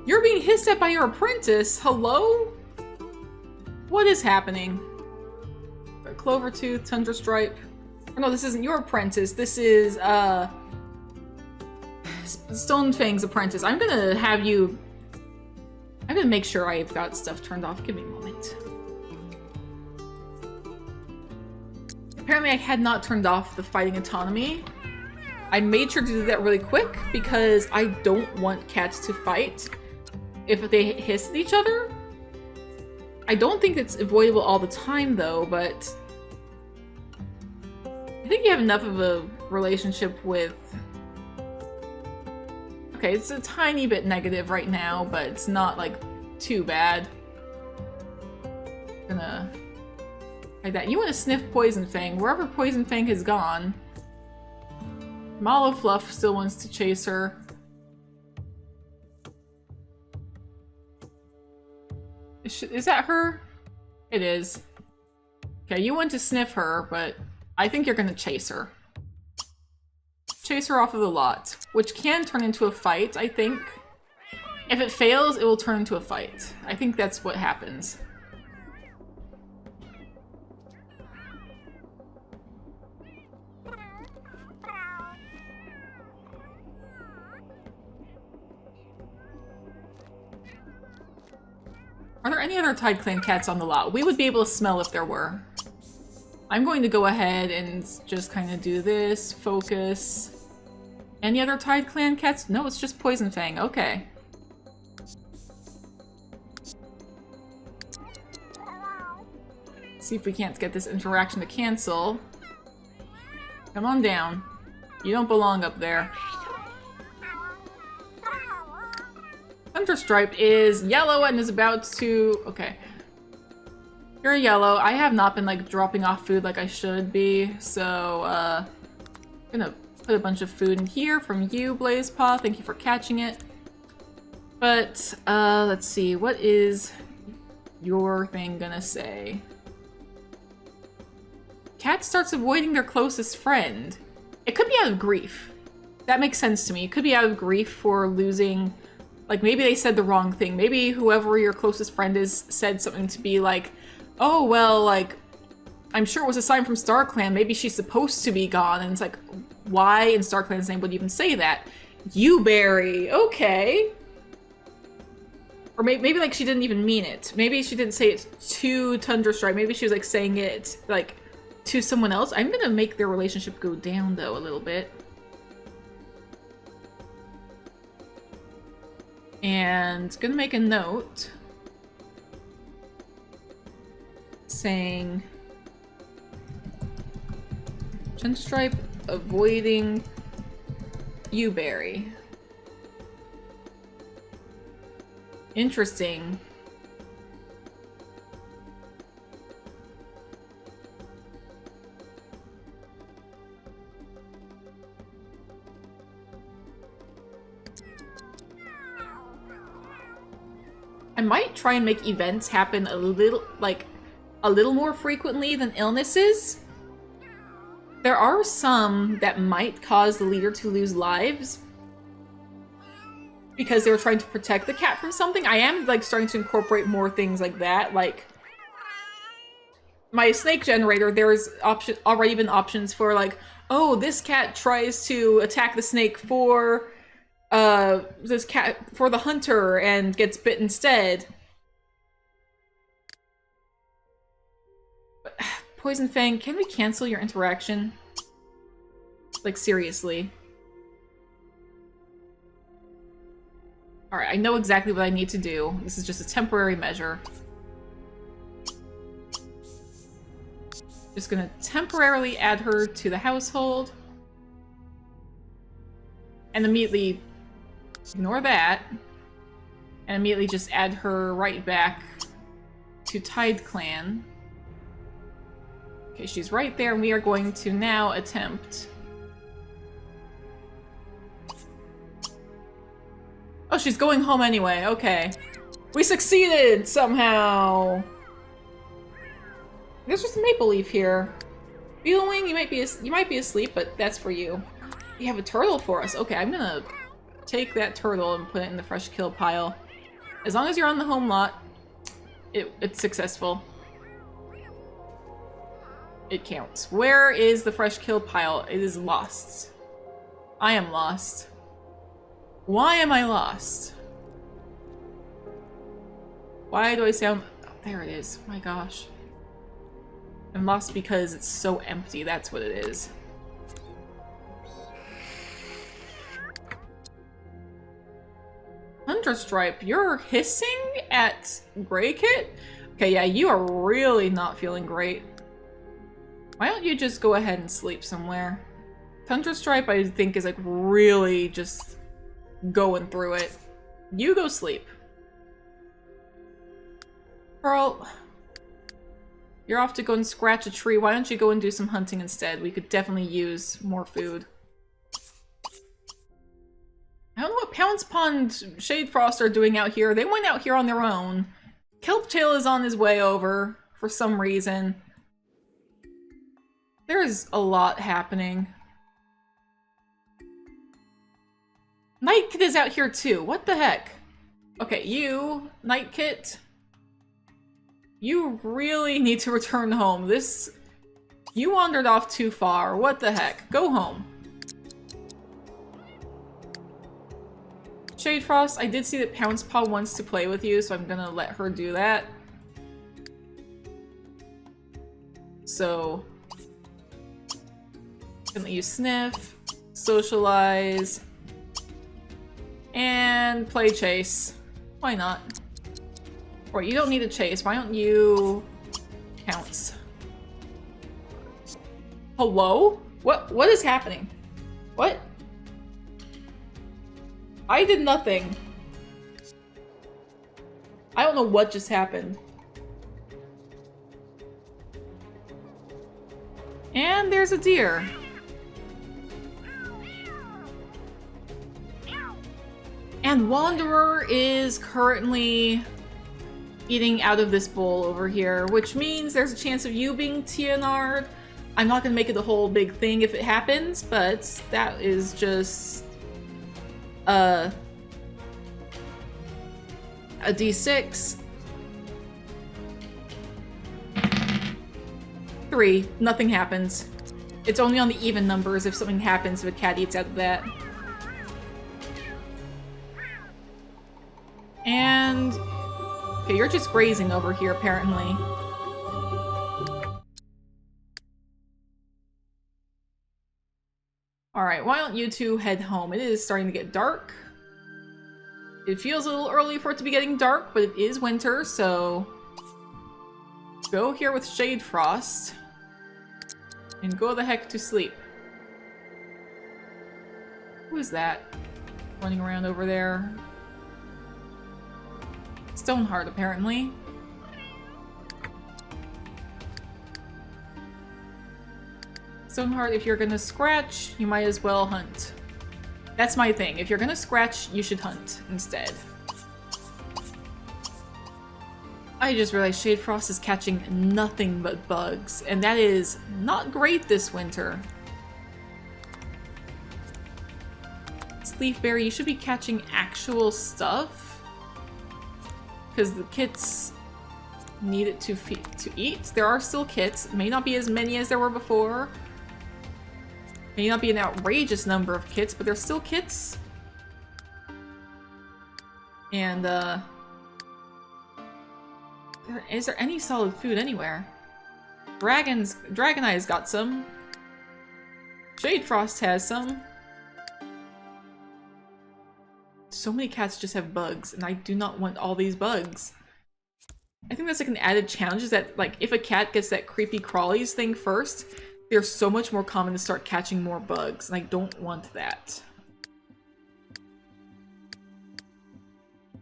You're being hissed at by your apprentice? Hello? What is happening? Clovertooth, Tundra Stripe. Oh, no, this isn't your apprentice. This is, Stonefang's apprentice. I'm gonna have you... I'm gonna make sure I've got stuff turned off. Give me a moment. Apparently I had not turned off the fighting autonomy. I made sure to do that really quick because I don't want cats to fight if they hiss at each other. I don't think it's avoidable all the time though, but I think you have enough of a relationship with... Okay, it's a tiny bit negative right now, but it's not like too bad. Gonna... Like that. You want to sniff Poison Fang. Wherever Poison Fang has gone. Mallow Fluff still wants to chase her. Is that her? It is. Okay, you want to sniff her, but I think you're gonna chase her. Chase her off of the lot, which can turn into a fight, I think. If it fails, it will turn into a fight. I think that's what happens. Are there any other Tide Clan cats on the lot? We would be able to smell if there were. I'm going to go ahead and just kind of do this. Focus. Any other Tide Clan cats? No, it's just Poison Fang. Okay. See if we can't get this interaction to cancel. Come on down. You don't belong up there. Hunter Stripe is yellow and is about to... Okay. You're yellow. I have not been, like, dropping off food like I should be, so, I'm gonna put a bunch of food in here from you, Blazepaw. Thank you for catching it. But, let's see. What is your thing gonna say? Cat starts avoiding their closest friend. It could be out of grief. That makes sense to me. It could be out of grief for losing... Like, maybe they said the wrong thing. Maybe whoever your closest friend is said something to be like, oh, well, like, I'm sure it was a sign from StarClan. Maybe she's supposed to be gone. And it's like, why in StarClan's name would you even say that? You berry. Okay. Or maybe, like, she didn't even mean it. Maybe she didn't say it to Tundra Stripe. Maybe she was, like, saying it, like, to someone else. I'm gonna make their relationship go down, though, a little bit. And gonna make a note saying Chinstripe avoiding Uberry. Interesting. I might try and make events happen a little more frequently than illnesses. There are some that might cause the leader to lose lives because they were trying to protect the cat from something. I am, like, starting to incorporate more things like that. Like, my snake generator, there's already been options for, like, oh, this cat tries to attack the snake for... this cat for the hunter and gets bit instead. But, Poison Fang, can we cancel your interaction? Like, seriously. Alright, I know exactly what I need to do. This is just a temporary measure. Just gonna temporarily add her to the household. And immediately ignore that. And immediately just add her right back to Tide Clan. Okay, she's right there, and we are going to now attempt... Oh, she's going home anyway, okay. We succeeded, somehow! There's just a maple leaf here. Beetlewing, you might be asleep, but that's for you. You have a turtle for us. Okay, I'm gonna take that turtle and put it in the fresh kill pile. As long as you're on the home lot, it's successful. It counts. Where is the fresh kill pile? It is lost. I am lost. Why am I lost? Why do I sound... Oh, there it is. My gosh. I'm lost because it's so empty. That's what it is. Thunderstripe, you're hissing at Grey Kit? Okay, yeah, you are really not feeling great. Why don't you just go ahead and sleep somewhere? Thunderstripe, I think, is like really just going through it. You go sleep. Pearl, you're off to go and scratch a tree. Why don't you go and do some hunting instead? We could definitely use more food. I don't know what Pounce Pond Shadefrost are doing out here. They went out here on their own. Kelptail is on his way over for some reason. There is a lot happening. Nightkit is out here too. What the heck? Okay, you, Nightkit, you really need to return home. You wandered off too far. What the heck? Go home. Shadefrost, I did see that Pouncepaw wants to play with you, so I'm gonna let her do that. So, I'm gonna let you sniff, socialize, and play chase. Why not? Or you don't need a chase. Why don't you pounce? Hello? What is happening? What? I did nothing. I don't know what just happened. And there's a deer. And Wanderer is currently eating out of this bowl over here, which means there's a chance of you being TNR'd. I'm not gonna make it a whole big thing if it happens, but that is just a D6. 3. Nothing happens. It's only on the even numbers if something happens if a cat eats out of that. And... okay, you're just grazing over here, apparently. Alright, why don't you two head home? It is starting to get dark. It feels a little early for it to be getting dark, but it is winter, so... go here with Shadefrost. And go the heck to sleep. Who is that? Running around over there? Stoneheart, apparently. Stoneheart, if you're gonna scratch, you might as well hunt. That's my thing. If you're gonna scratch, you should hunt instead. I just realized Shadefrost is catching nothing but bugs, and that is not great this winter. Leafberry, you should be catching actual stuff. Because the kits need it to eat. There are still kits. May not be as many as there were before. May not be an outrageous number of kits, but there's still kits. And, is there any solid food anywhere? Dragoneye's got some. Shadefrost has some. So many cats just have bugs, and I do not want all these bugs. I think that's like an added challenge, is that like if a cat gets that creepy crawlies thing first, they're so much more common to start catching more bugs, and I don't want that.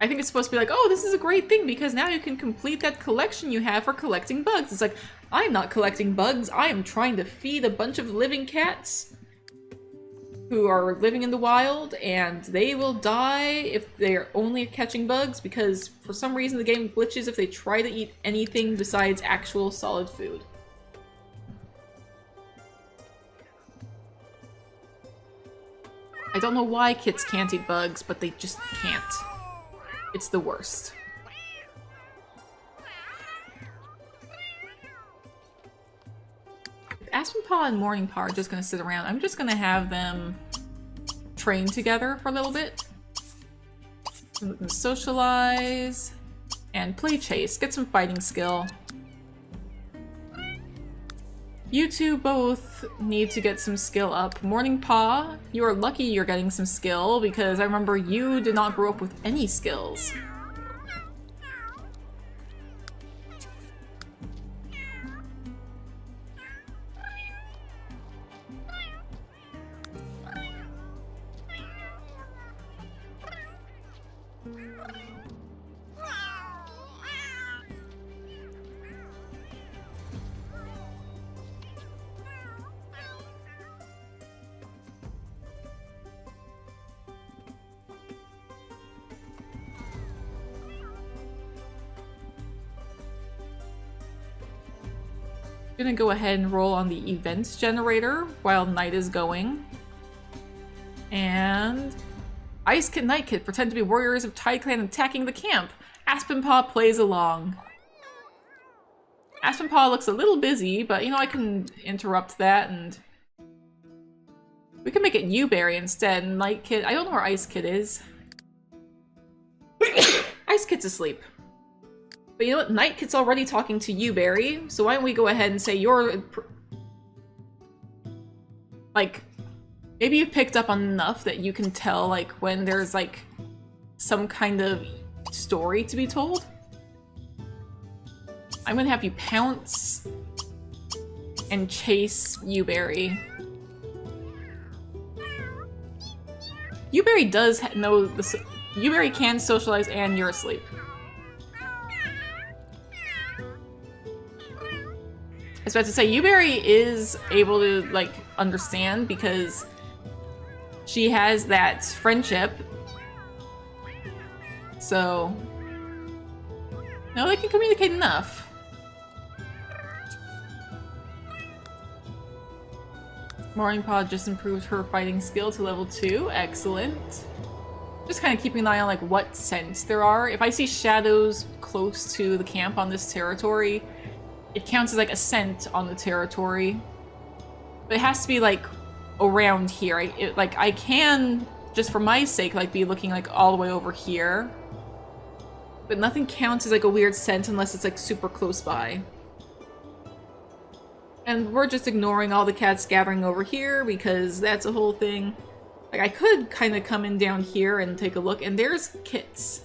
I think it's supposed to be like, oh, this is a great thing because now you can complete that collection you have for collecting bugs. It's like, I'm not collecting bugs, I am trying to feed a bunch of living cats who are living in the wild, and they will die if they're only catching bugs because for some reason the game glitches if they try to eat anything besides actual solid food. don't know why kits can't eat bugs, but they just can't. It's the worst. If Aspen Paw and Morning Paw are just gonna sit around, I'm just gonna have them train together for a little bit. Socialize and play chase. Get some fighting skill. You two both need to get some skill up. Morning Paw, you are lucky you're getting some skill because I remember you did not grow up with any skills. I'm gonna go ahead and roll on the events generator while night is going. And Ice Kit, Night Kit pretend to be warriors of Tide Clan attacking the camp. Aspenpaw plays along. Aspenpaw looks a little busy, but you know, I can interrupt that and we can make it Uberry instead. Night Kit, I don't know where Ice Kit is. Ice Kit's asleep. But you know what? Night Kit's already talking to Uberry, so why don't we go ahead and say you're... like, maybe you picked up on enough that you can tell, like, when there's, like, some kind of story to be told. I'm gonna have you pounce and chase Uberry. Uberry does know the... Uberry can socialize and you're asleep. I was about to say, Uberry is able to, like, understand because she has that friendship. So, no, they can communicate enough. Morning Paw just improved her fighting skill to level 2. Excellent. Just kind of keeping an eye on, like, what scents there are. If I see shadows close to the camp on this territory, it counts as like a scent on the territory, but it has to be like around here. I can, just for my sake, like be looking like all the way over here, but nothing counts as like a weird scent unless it's like super close by. And we're just ignoring all the cats gathering over here because that's a whole thing. Like I could kind of come in down here and take a look, and there's kits.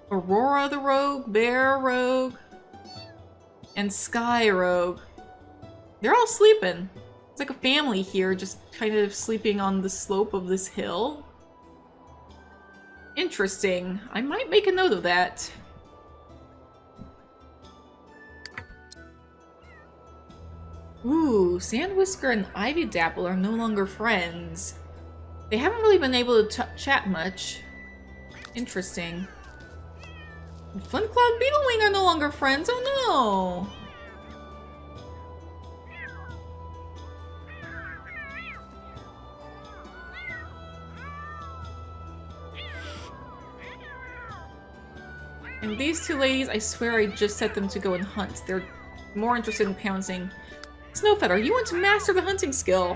Aurora the Rogue, Bear Rogue, and Sky Rogue. They're all sleeping. It's like a family here, just kind of sleeping on the slope of this hill. Interesting. I might make a note of that. Ooh, Sandwhisker and Ivy Dapple are no longer friends. They haven't really been able to chat much. Interesting. Flint Cloud and Beetlewing are no longer friends. Oh no! And these two ladies, I swear I just set them to go and hunt. They're more interested in pouncing. Snowfeather, you want to master the hunting skill.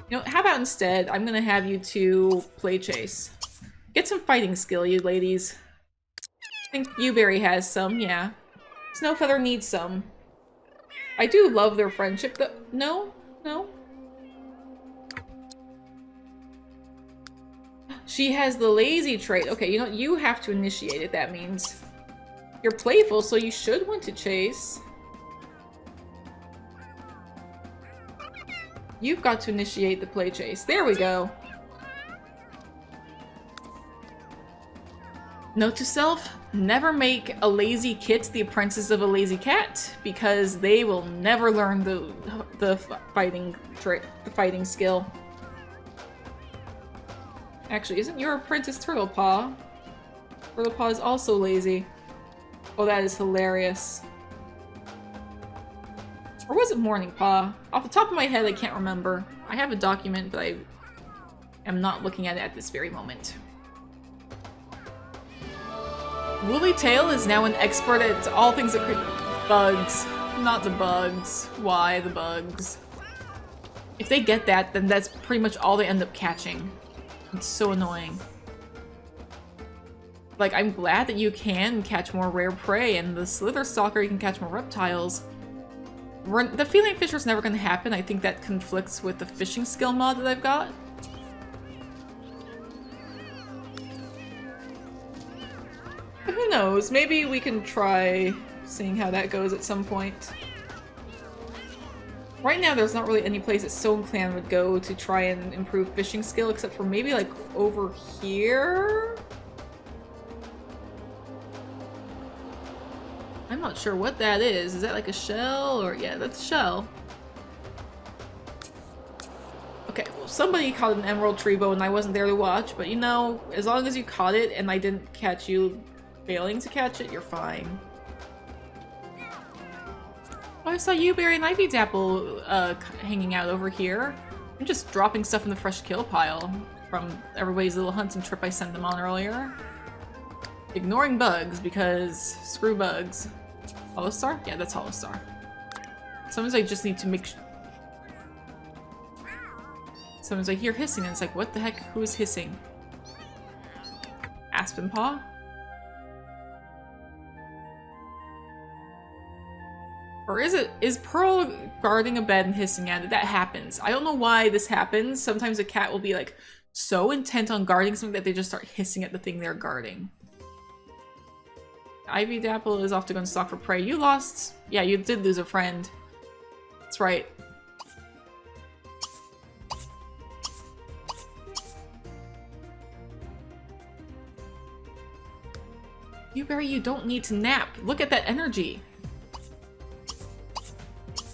You know, how about instead, I'm gonna have you two play chase. Get some fighting skill, you ladies. I think Uberry has some, yeah. Snowfeather needs some. I do love their friendship, though. No? No? She has the lazy trait. Okay, you know, you have to initiate it, that means. You're playful, so you should want to chase. You've got to initiate the play chase. There we go. Note to self, never make a lazy kit the apprentice of a lazy cat, because they will never learn the fighting skill. Actually, isn't your apprentice Turtlepaw? Turtlepaw is also lazy. Oh, that is hilarious. Or was it Morning Paw? Off the top of my head, I can't remember. I have a document, but am not looking at it at this very moment. Woolly Tail is now an expert at all things that create bugs. Not the bugs. Why the bugs? If they get that, then that's pretty much all they end up catching. It's so annoying. Like, I'm glad that you can catch more rare prey, and the Slither Stalker you can catch more reptiles. The Feline Fisher's never gonna happen. I think that conflicts with the fishing skill mod that I've got. But who knows? Maybe we can try seeing how that goes at some point. Right now, there's not really any place that Stone Clan would go to try and improve fishing skill, except for maybe, like, over here? I'm not sure what that is. Is that like a shell? Or yeah, that's a shell. Okay, well, somebody caught an emerald tree bow and I wasn't there to watch, but you know, as long as you caught it and I didn't catch you failing to catch it, you're fine. Oh, I saw you, Berry and Ivy Dapple hanging out over here. I'm just dropping stuff in the fresh kill pile from everybody's little hunting trip I sent them on earlier. Ignoring bugs, because screw bugs. Hollow Star? Yeah, that's Hollow Star. Sometimes I just need to make Sometimes I hear hissing and it's like, what the heck? Who is hissing? Aspen Paw? Or is Pearl guarding a bed and hissing at it? That happens. I don't know why this happens. Sometimes a cat will be like so intent on guarding something that they just start hissing at the thing they're guarding. Ivy Dapple is off to go and stalk for prey. You lost. Yeah, you did lose a friend. That's right. Barry, you don't need to nap. Look at that energy.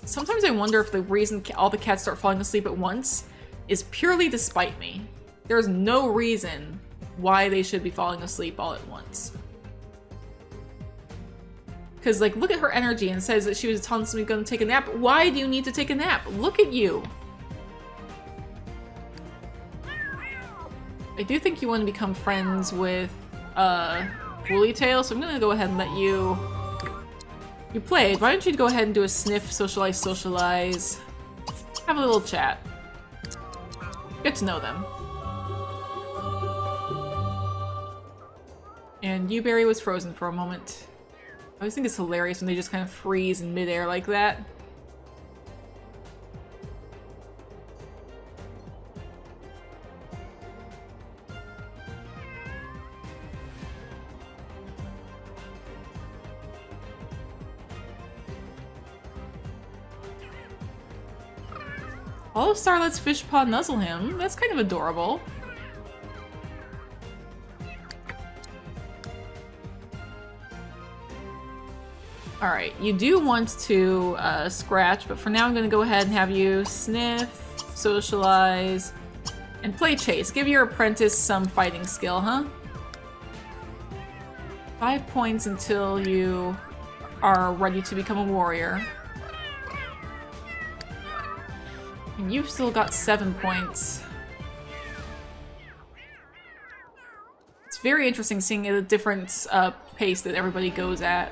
Sometimes I wonder if the reason all the cats start falling asleep at once is purely to spite me. There's no reason why they should be falling asleep all at once. Because, like, look at her energy and says that she was constantly going to take a nap. Why do you need to take a nap? Look at you. I do think you want to become friends with, Woolly Tail, so I'm going to go ahead and let you... You played. Why don't you go ahead and do a sniff, socialize. Have a little chat. Get to know them. And Yewberry was frozen for a moment. I always think it's hilarious when they just kind of freeze in midair like that. All of Starlet's fish paw nuzzle him. That's kind of adorable. Alright, you do want to scratch, but for now I'm going to go ahead and have you sniff, socialize, and play chase. Give your apprentice some fighting skill, huh? 5 points until you are ready to become a warrior. And you've still got 7 points. It's very interesting seeing a different pace that everybody goes at.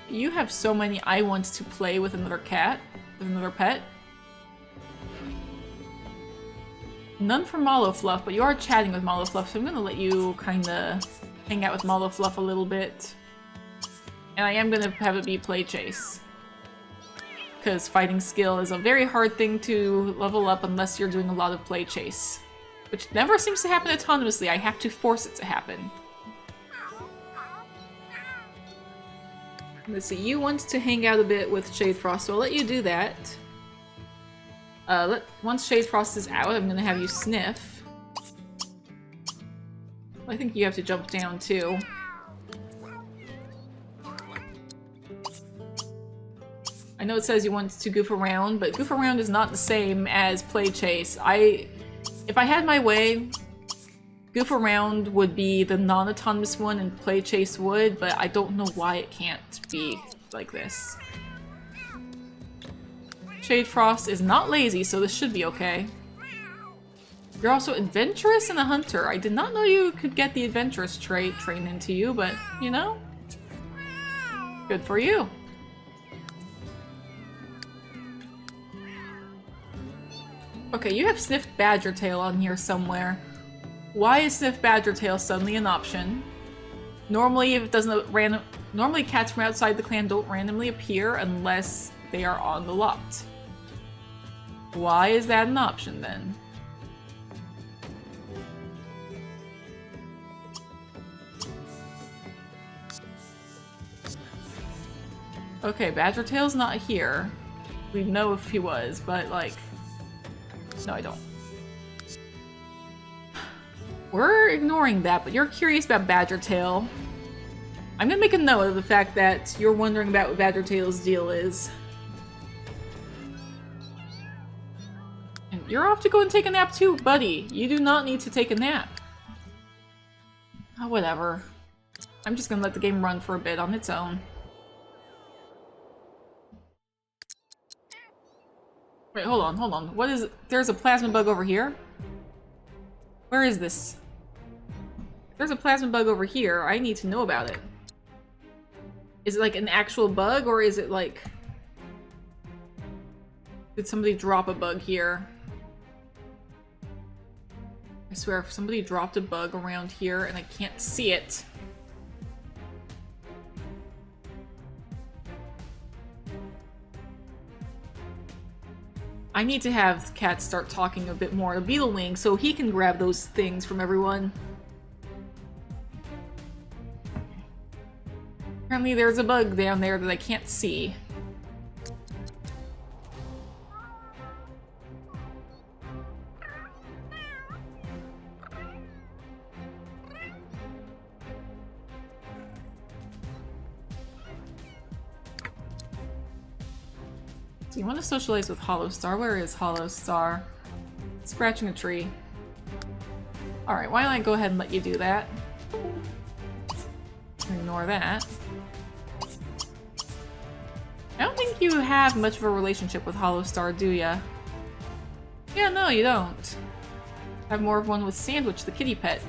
You have so many I want to play with another cat, with another pet. None for Mallow Fluff, but you are chatting with Mallow Fluff, so I'm gonna let you kinda hang out with Mallow Fluff a little bit. And I am gonna have it be play chase. Because fighting skill is a very hard thing to level up unless you're doing a lot of play chase. Which never seems to happen autonomously, I have to force it to happen. Let's see, you want to hang out a bit with Shade Frost, so I'll let you do that. Once Shade Frost is out, I'm gonna have you sniff. I think you have to jump down too. I know it says you want to goof around, but goof around is not the same as play chase. If I had my way, Goof Around would be the non-autonomous one and Play Chase would, but I don't know why it can't be like this. Shade Frost is not lazy, so this should be okay. You're also adventurous and a hunter. I did not know you could get the adventurous trait trained into you, but, you know, good for you. Okay, you have Sniffed Badgertail on here somewhere. Why is Sniffed Badgertail suddenly an option? Normally, if it doesn't normally cats from outside the clan don't randomly appear unless they are on the lot. Why is that an option then? Okay, Badgertail's not here. We know if he was, but like... No, I don't. We're ignoring that, but you're curious about Badgertail. I'm gonna make a note of the fact that you're wondering about what Badgertail's deal is. And you're off to go and take a nap too, buddy. You do not need to take a nap. Oh, whatever. I'm just gonna let the game run for a bit on its own. Wait, hold on, hold on. What is it? There's a plasma bug over here? Where is this? If there's a plasma bug over here, I need to know about it. Is it like an actual bug, or is it like... Did somebody drop a bug here? I swear, if somebody dropped a bug around here and I can't see it... I need to have Cat start talking a bit more to Beetlewing so he can grab those things from everyone. Apparently there's a bug down there that I can't see. Do you want to socialize with Hollow Star? Where is Hollow Star? Scratching a tree. Alright, why don't I go ahead and let you do that? Ignore that. I don't think you have much of a relationship with Hollow Star, do ya? Yeah, no, you don't. I have more of one with Sandwich, the kitty pet.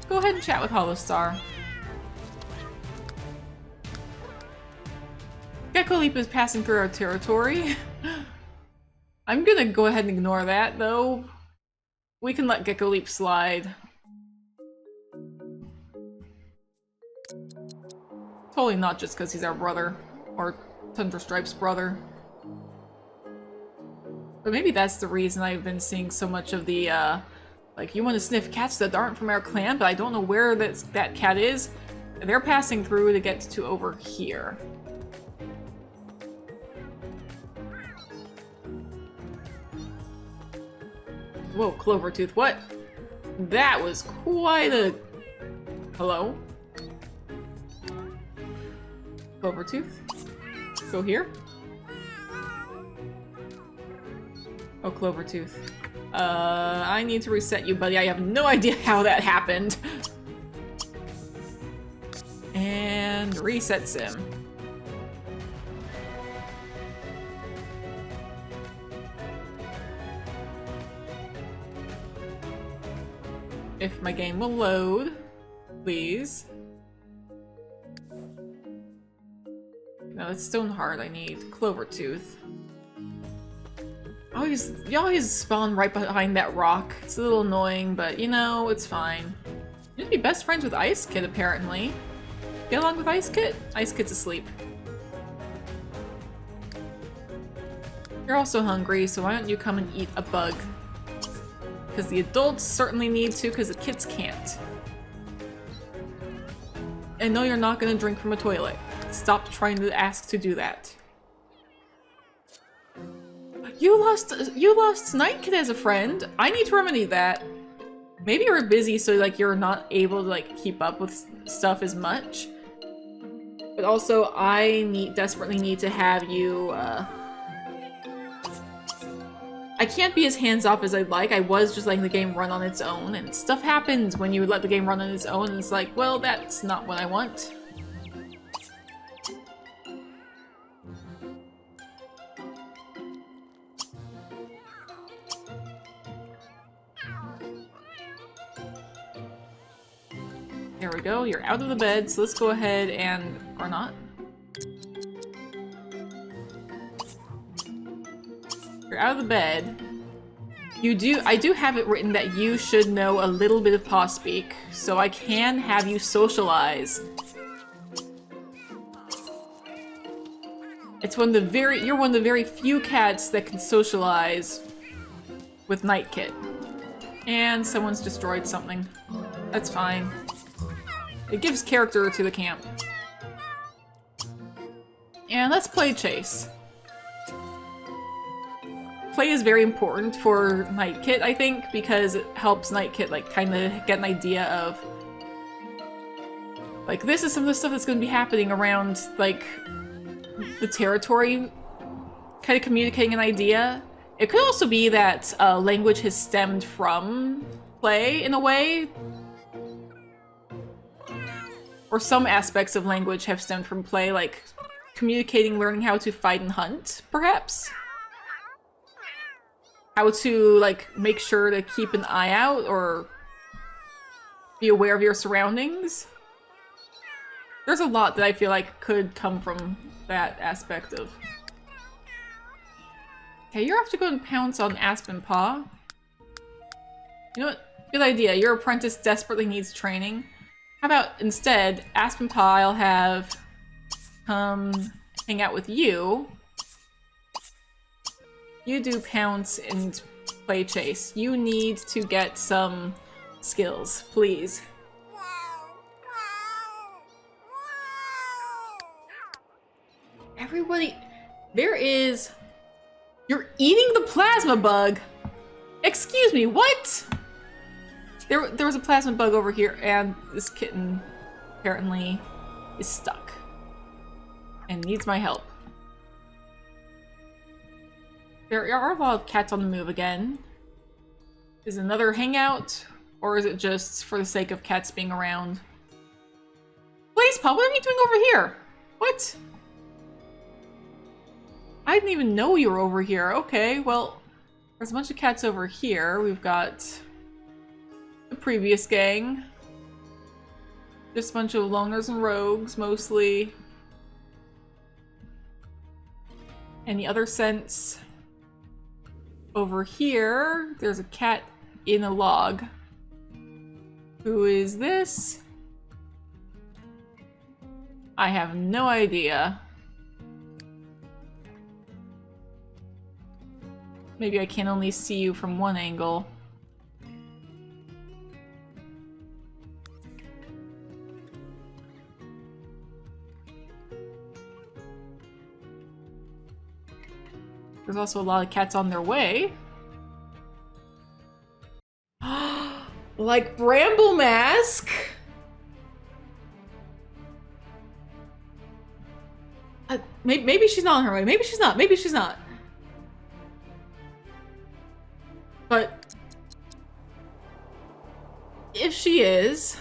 Go ahead and chat with Hollow Star. Gecko Leap is passing through our territory. I'm gonna go ahead and ignore that, though. We can let Gecko Leap slide. Totally not just because he's our brother. Or Tundra Stripe's brother. But maybe that's the reason I've been seeing so much of the, like, you want to sniff cats that aren't from our clan, but I don't know where that cat is. They're passing through to get to over here. Whoa, Clovertooth, what? That was quite a... Hello? Clovertooth? Go here? Oh, Clovertooth. I need to reset you, buddy. I have no idea how that happened. And reset sim. If my game will load, please. No, it's Stoneheart I need. Clovertooth. You always spawn right behind that rock. It's a little annoying, but you know, it's fine. You need to be best friends with Ice Kid, apparently. Get along with Ice Kid? Ice Kid's asleep. You're also hungry, so why don't you come and eat a bug? Because the adults certainly need to, because the kids can't. And no, you're not going to drink from a toilet. Stop trying to ask to do that. You lost Night Kid as a friend. I need to remedy that. Maybe you're busy, so like you're not able to like keep up with stuff as much. But also, I desperately need to have you. I can't be as hands-off as I'd like. I was just letting the game run on its own, and stuff happens when you let the game run on its own, and it's like, well, that's not what I want. There we go, you're out of the bed, so let's go ahead and... or not. You're out of the bed. I do have it written that you should know a little bit of paw speak, so I can have you socialize. You're one of the very few cats that can socialize with Night Kit. And someone's destroyed something. That's fine. It gives character to the camp. And let's play chase. Play is very important for Night Kit, I think, because it helps Night Kit, like, kind of get an idea of... like, this is some of the stuff that's going to be happening around, like, the territory, kind of communicating an idea. It could also be that language has stemmed from play, in a way. Or some aspects of language have stemmed from play, like communicating, learning how to fight and hunt, perhaps? How to, like, make sure to keep an eye out or be aware of your surroundings. There's a lot that I feel like could come from that aspect of... Okay, you're off to go and pounce on Aspen Paw. You know what? Good idea. Your apprentice desperately needs training. How about instead, Aspen Paw, I'll have come hang out with you. You do pounce and play chase. You need to get some skills, please. Everybody, there is... You're eating the plasma bug! Excuse me, what? There was a plasma bug over here, and this kitten apparently is stuck and needs my help. There are a lot of cats on the move again. Is it another hangout, or is it just for the sake of cats being around? Blazepaw, what are you doing over here? What? I didn't even know you were over here. Okay, well, there's a bunch of cats over here. We've got the previous gang. Just a bunch of loners and rogues, mostly. Any other sense? Over here, there's a cat in a log. Who is this? I have no idea. Maybe I can only see you from one angle. There's also a lot of cats on their way. Like Bramble Mask? Maybe she's not on her way. Maybe she's not. Maybe she's not. But if she is,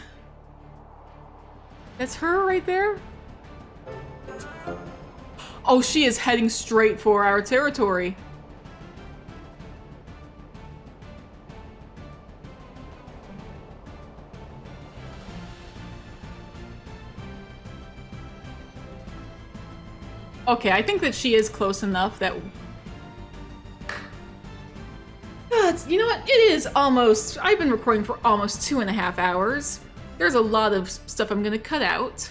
that's her right there. Oh, she is heading straight for our territory. Okay, I think that she is close enough that... You know what? It is almost... I've been recording for almost 2.5 hours. There's a lot of stuff I'm gonna cut out.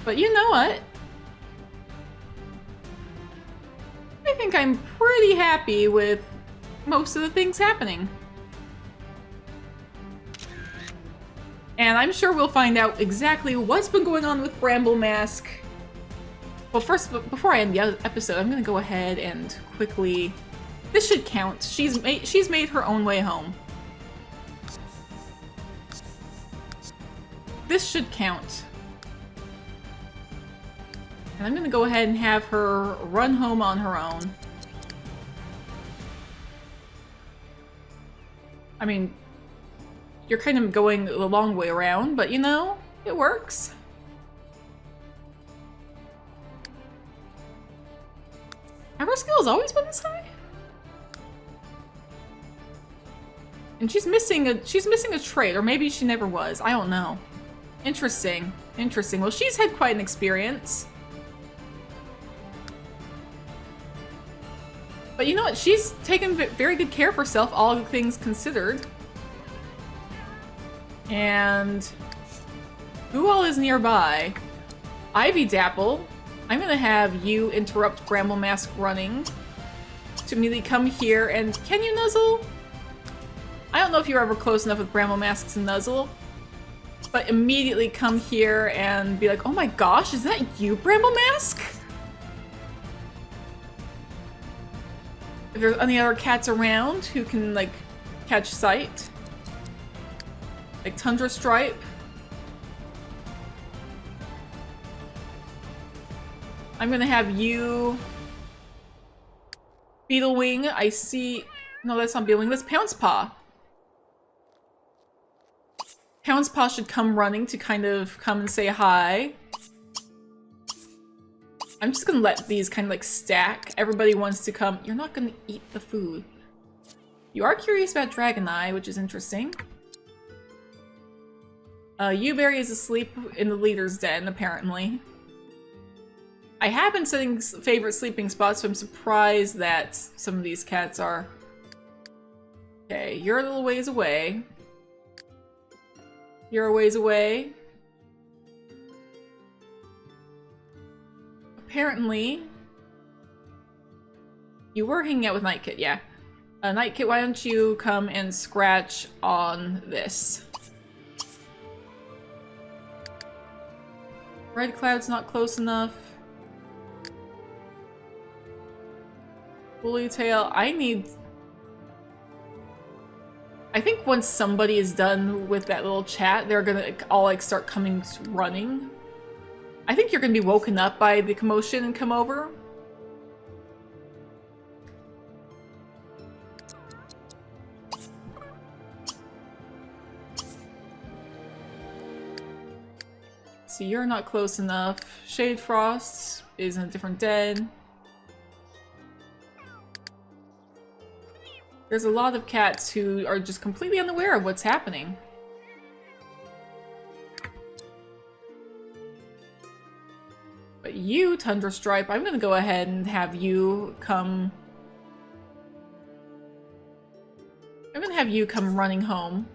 But you know what? I think I'm pretty happy with most of the things happening. And I'm sure we'll find out exactly what's been going on with Bramble Mask. Well, first, before I end the episode, I'm gonna go ahead and quickly... This should count. She's made her own way home. This should count. And I'm gonna go ahead and have her run home on her own. mean, you're kind of going the long way around, but you know, it works. Have her skills always been this high? And she's missing a trait, or maybe she never was. I don't know. Interesting. Interesting. Well, she's had quite an experience. But you know what? She's taken very good care of herself, all things considered. And who all is nearby? Ivy Dapple. I'm gonna have you interrupt Bramble Mask running to immediately come here and can you nuzzle? I don't know if you're ever close enough with Bramble Mask to nuzzle, but immediately come here and be like, oh my gosh, is that you, Bramble Mask? If there's any other cats around who can, like, catch sight. Like Tundra Stripe. I'm gonna have you... Beetlewing, I see... No, that's not Beetlewing, that's Pounce Paw. Pounce Paw should come running to kind of come and say hi. I'm just gonna let these kind of like stack. Everybody wants to come. You're not gonna eat the food. You are curious about Dragon Eye, which is interesting. Uberry is asleep in the leader's den, apparently. I have been setting favorite sleeping spots, so I'm surprised that some of these cats are... Okay, you're a little ways away. You're a ways away. Apparently... You were hanging out with Nightkit, yeah. Nightkit, why don't you come and scratch on this? Red Cloud's not close enough. Woolly Tail, I think once somebody is done with that little chat, they're gonna all like start coming running. I think you're gonna be woken up by the commotion and come over. See, you're not close enough. Shade Frost is in a different den. There's a lot of cats who are just completely unaware of what's happening. But you, Tundra Stripe, I'm gonna go ahead and have you come... I'm gonna have you come running home.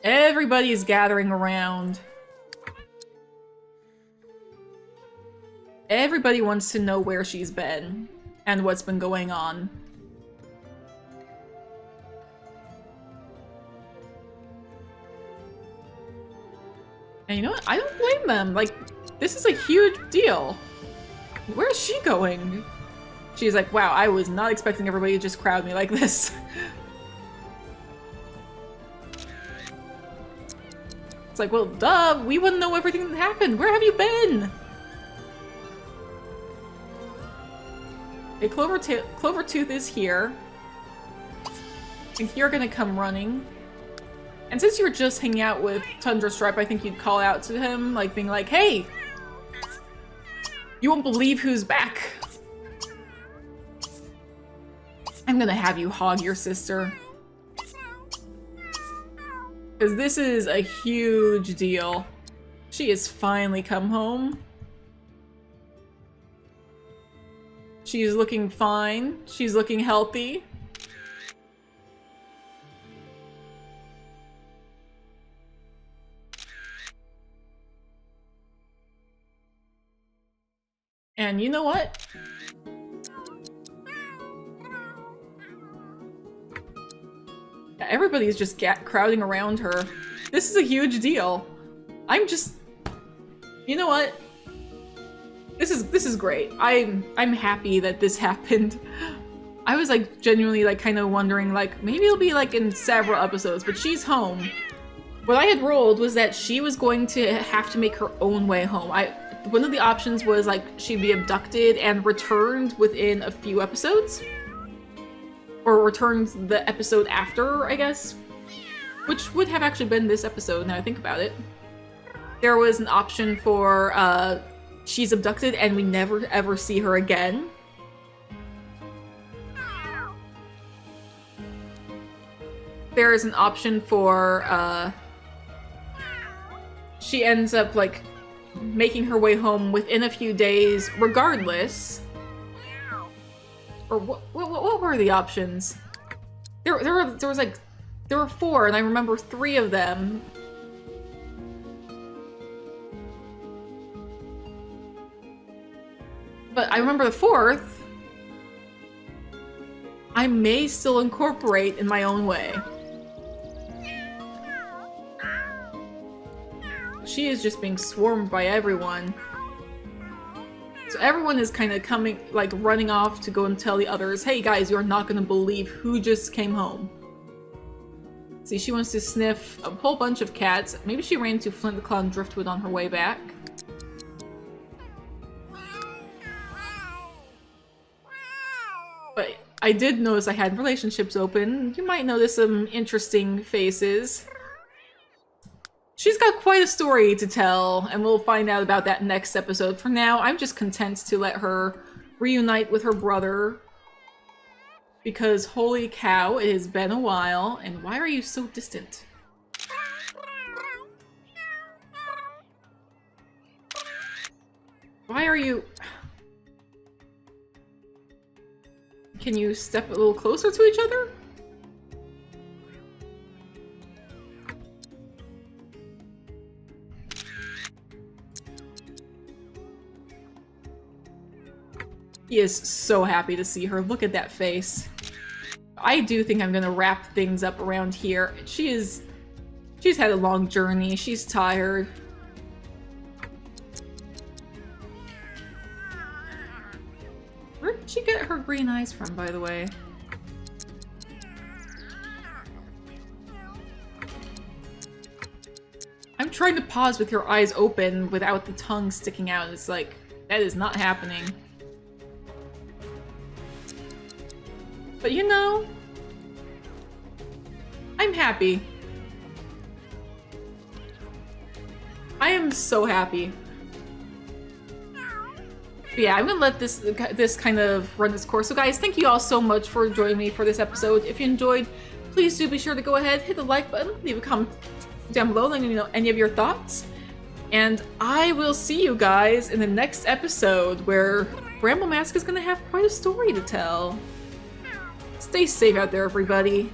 Everybody's gathering around. Everybody wants to know where she's been and what's been going on. And you know what? I don't blame them. Like, this is a huge deal. Where's she going? She's like, wow, I was not expecting everybody to just crowd me like this. It's like, well, duh, we wouldn't know everything that happened. Where have you been? Okay, Clovertooth is here. I think you're gonna come running. And since you were just hanging out with Tundra Stripe, I think you'd call out to him, like being like, hey! You won't believe who's back! I'm gonna have you hog your sister. Because this is a huge deal. She has finally come home. She's looking fine. She's looking healthy. And you know what? Everybody's just crowding around her. This is a huge deal. I'm just... You know what? This is great. I'm happy that this happened. I was like genuinely like kind of wondering like maybe it'll be like in several episodes, but she's home. What I had rolled was that she was going to have to make her own way home. one of the options was like she'd be abducted and returned within a few episodes. Or returned the episode after, I guess. Which would have actually been this episode, now I think about it. There was an option for she's abducted and we never ever see her again. There is an option for she ends up like making her way home within a few days regardless. Or what were the options? There were 4 and I remember 3 of them. But I remember the 4th, I may still incorporate in my own way. She is just being swarmed by everyone. So everyone is kind of coming, like running off to go and tell the others, hey guys, you're not going to believe who just came home. See, she wants to sniff a whole bunch of cats. Maybe she ran into Flint the Clown Driftwood on her way back. But I did notice I had relationships open. You might notice some interesting faces. She's got quite a story to tell, and we'll find out about that next episode. For now, I'm just content to let her reunite with her brother. Because holy cow, it has been a while, and why are you so distant? Why are you... Can you step a little closer to each other? He is so happy to see her. Look at that face. I do think I'm gonna wrap things up around here. She's had a long journey. She's tired. Where did she get her green eyes from, by the way? I'm trying to pause with your eyes open without the tongue sticking out. It's like, that is not happening. But you know, I'm happy. I am so happy. But yeah, I'm gonna let this kind of run its course. So guys, thank you all so much for joining me for this episode. If you enjoyed, please do be sure to go ahead, hit the like button, leave a comment down below, letting me know any of your thoughts. And I will see you guys in the next episode where Bramble Mask is gonna have quite a story to tell. Stay safe out there, everybody.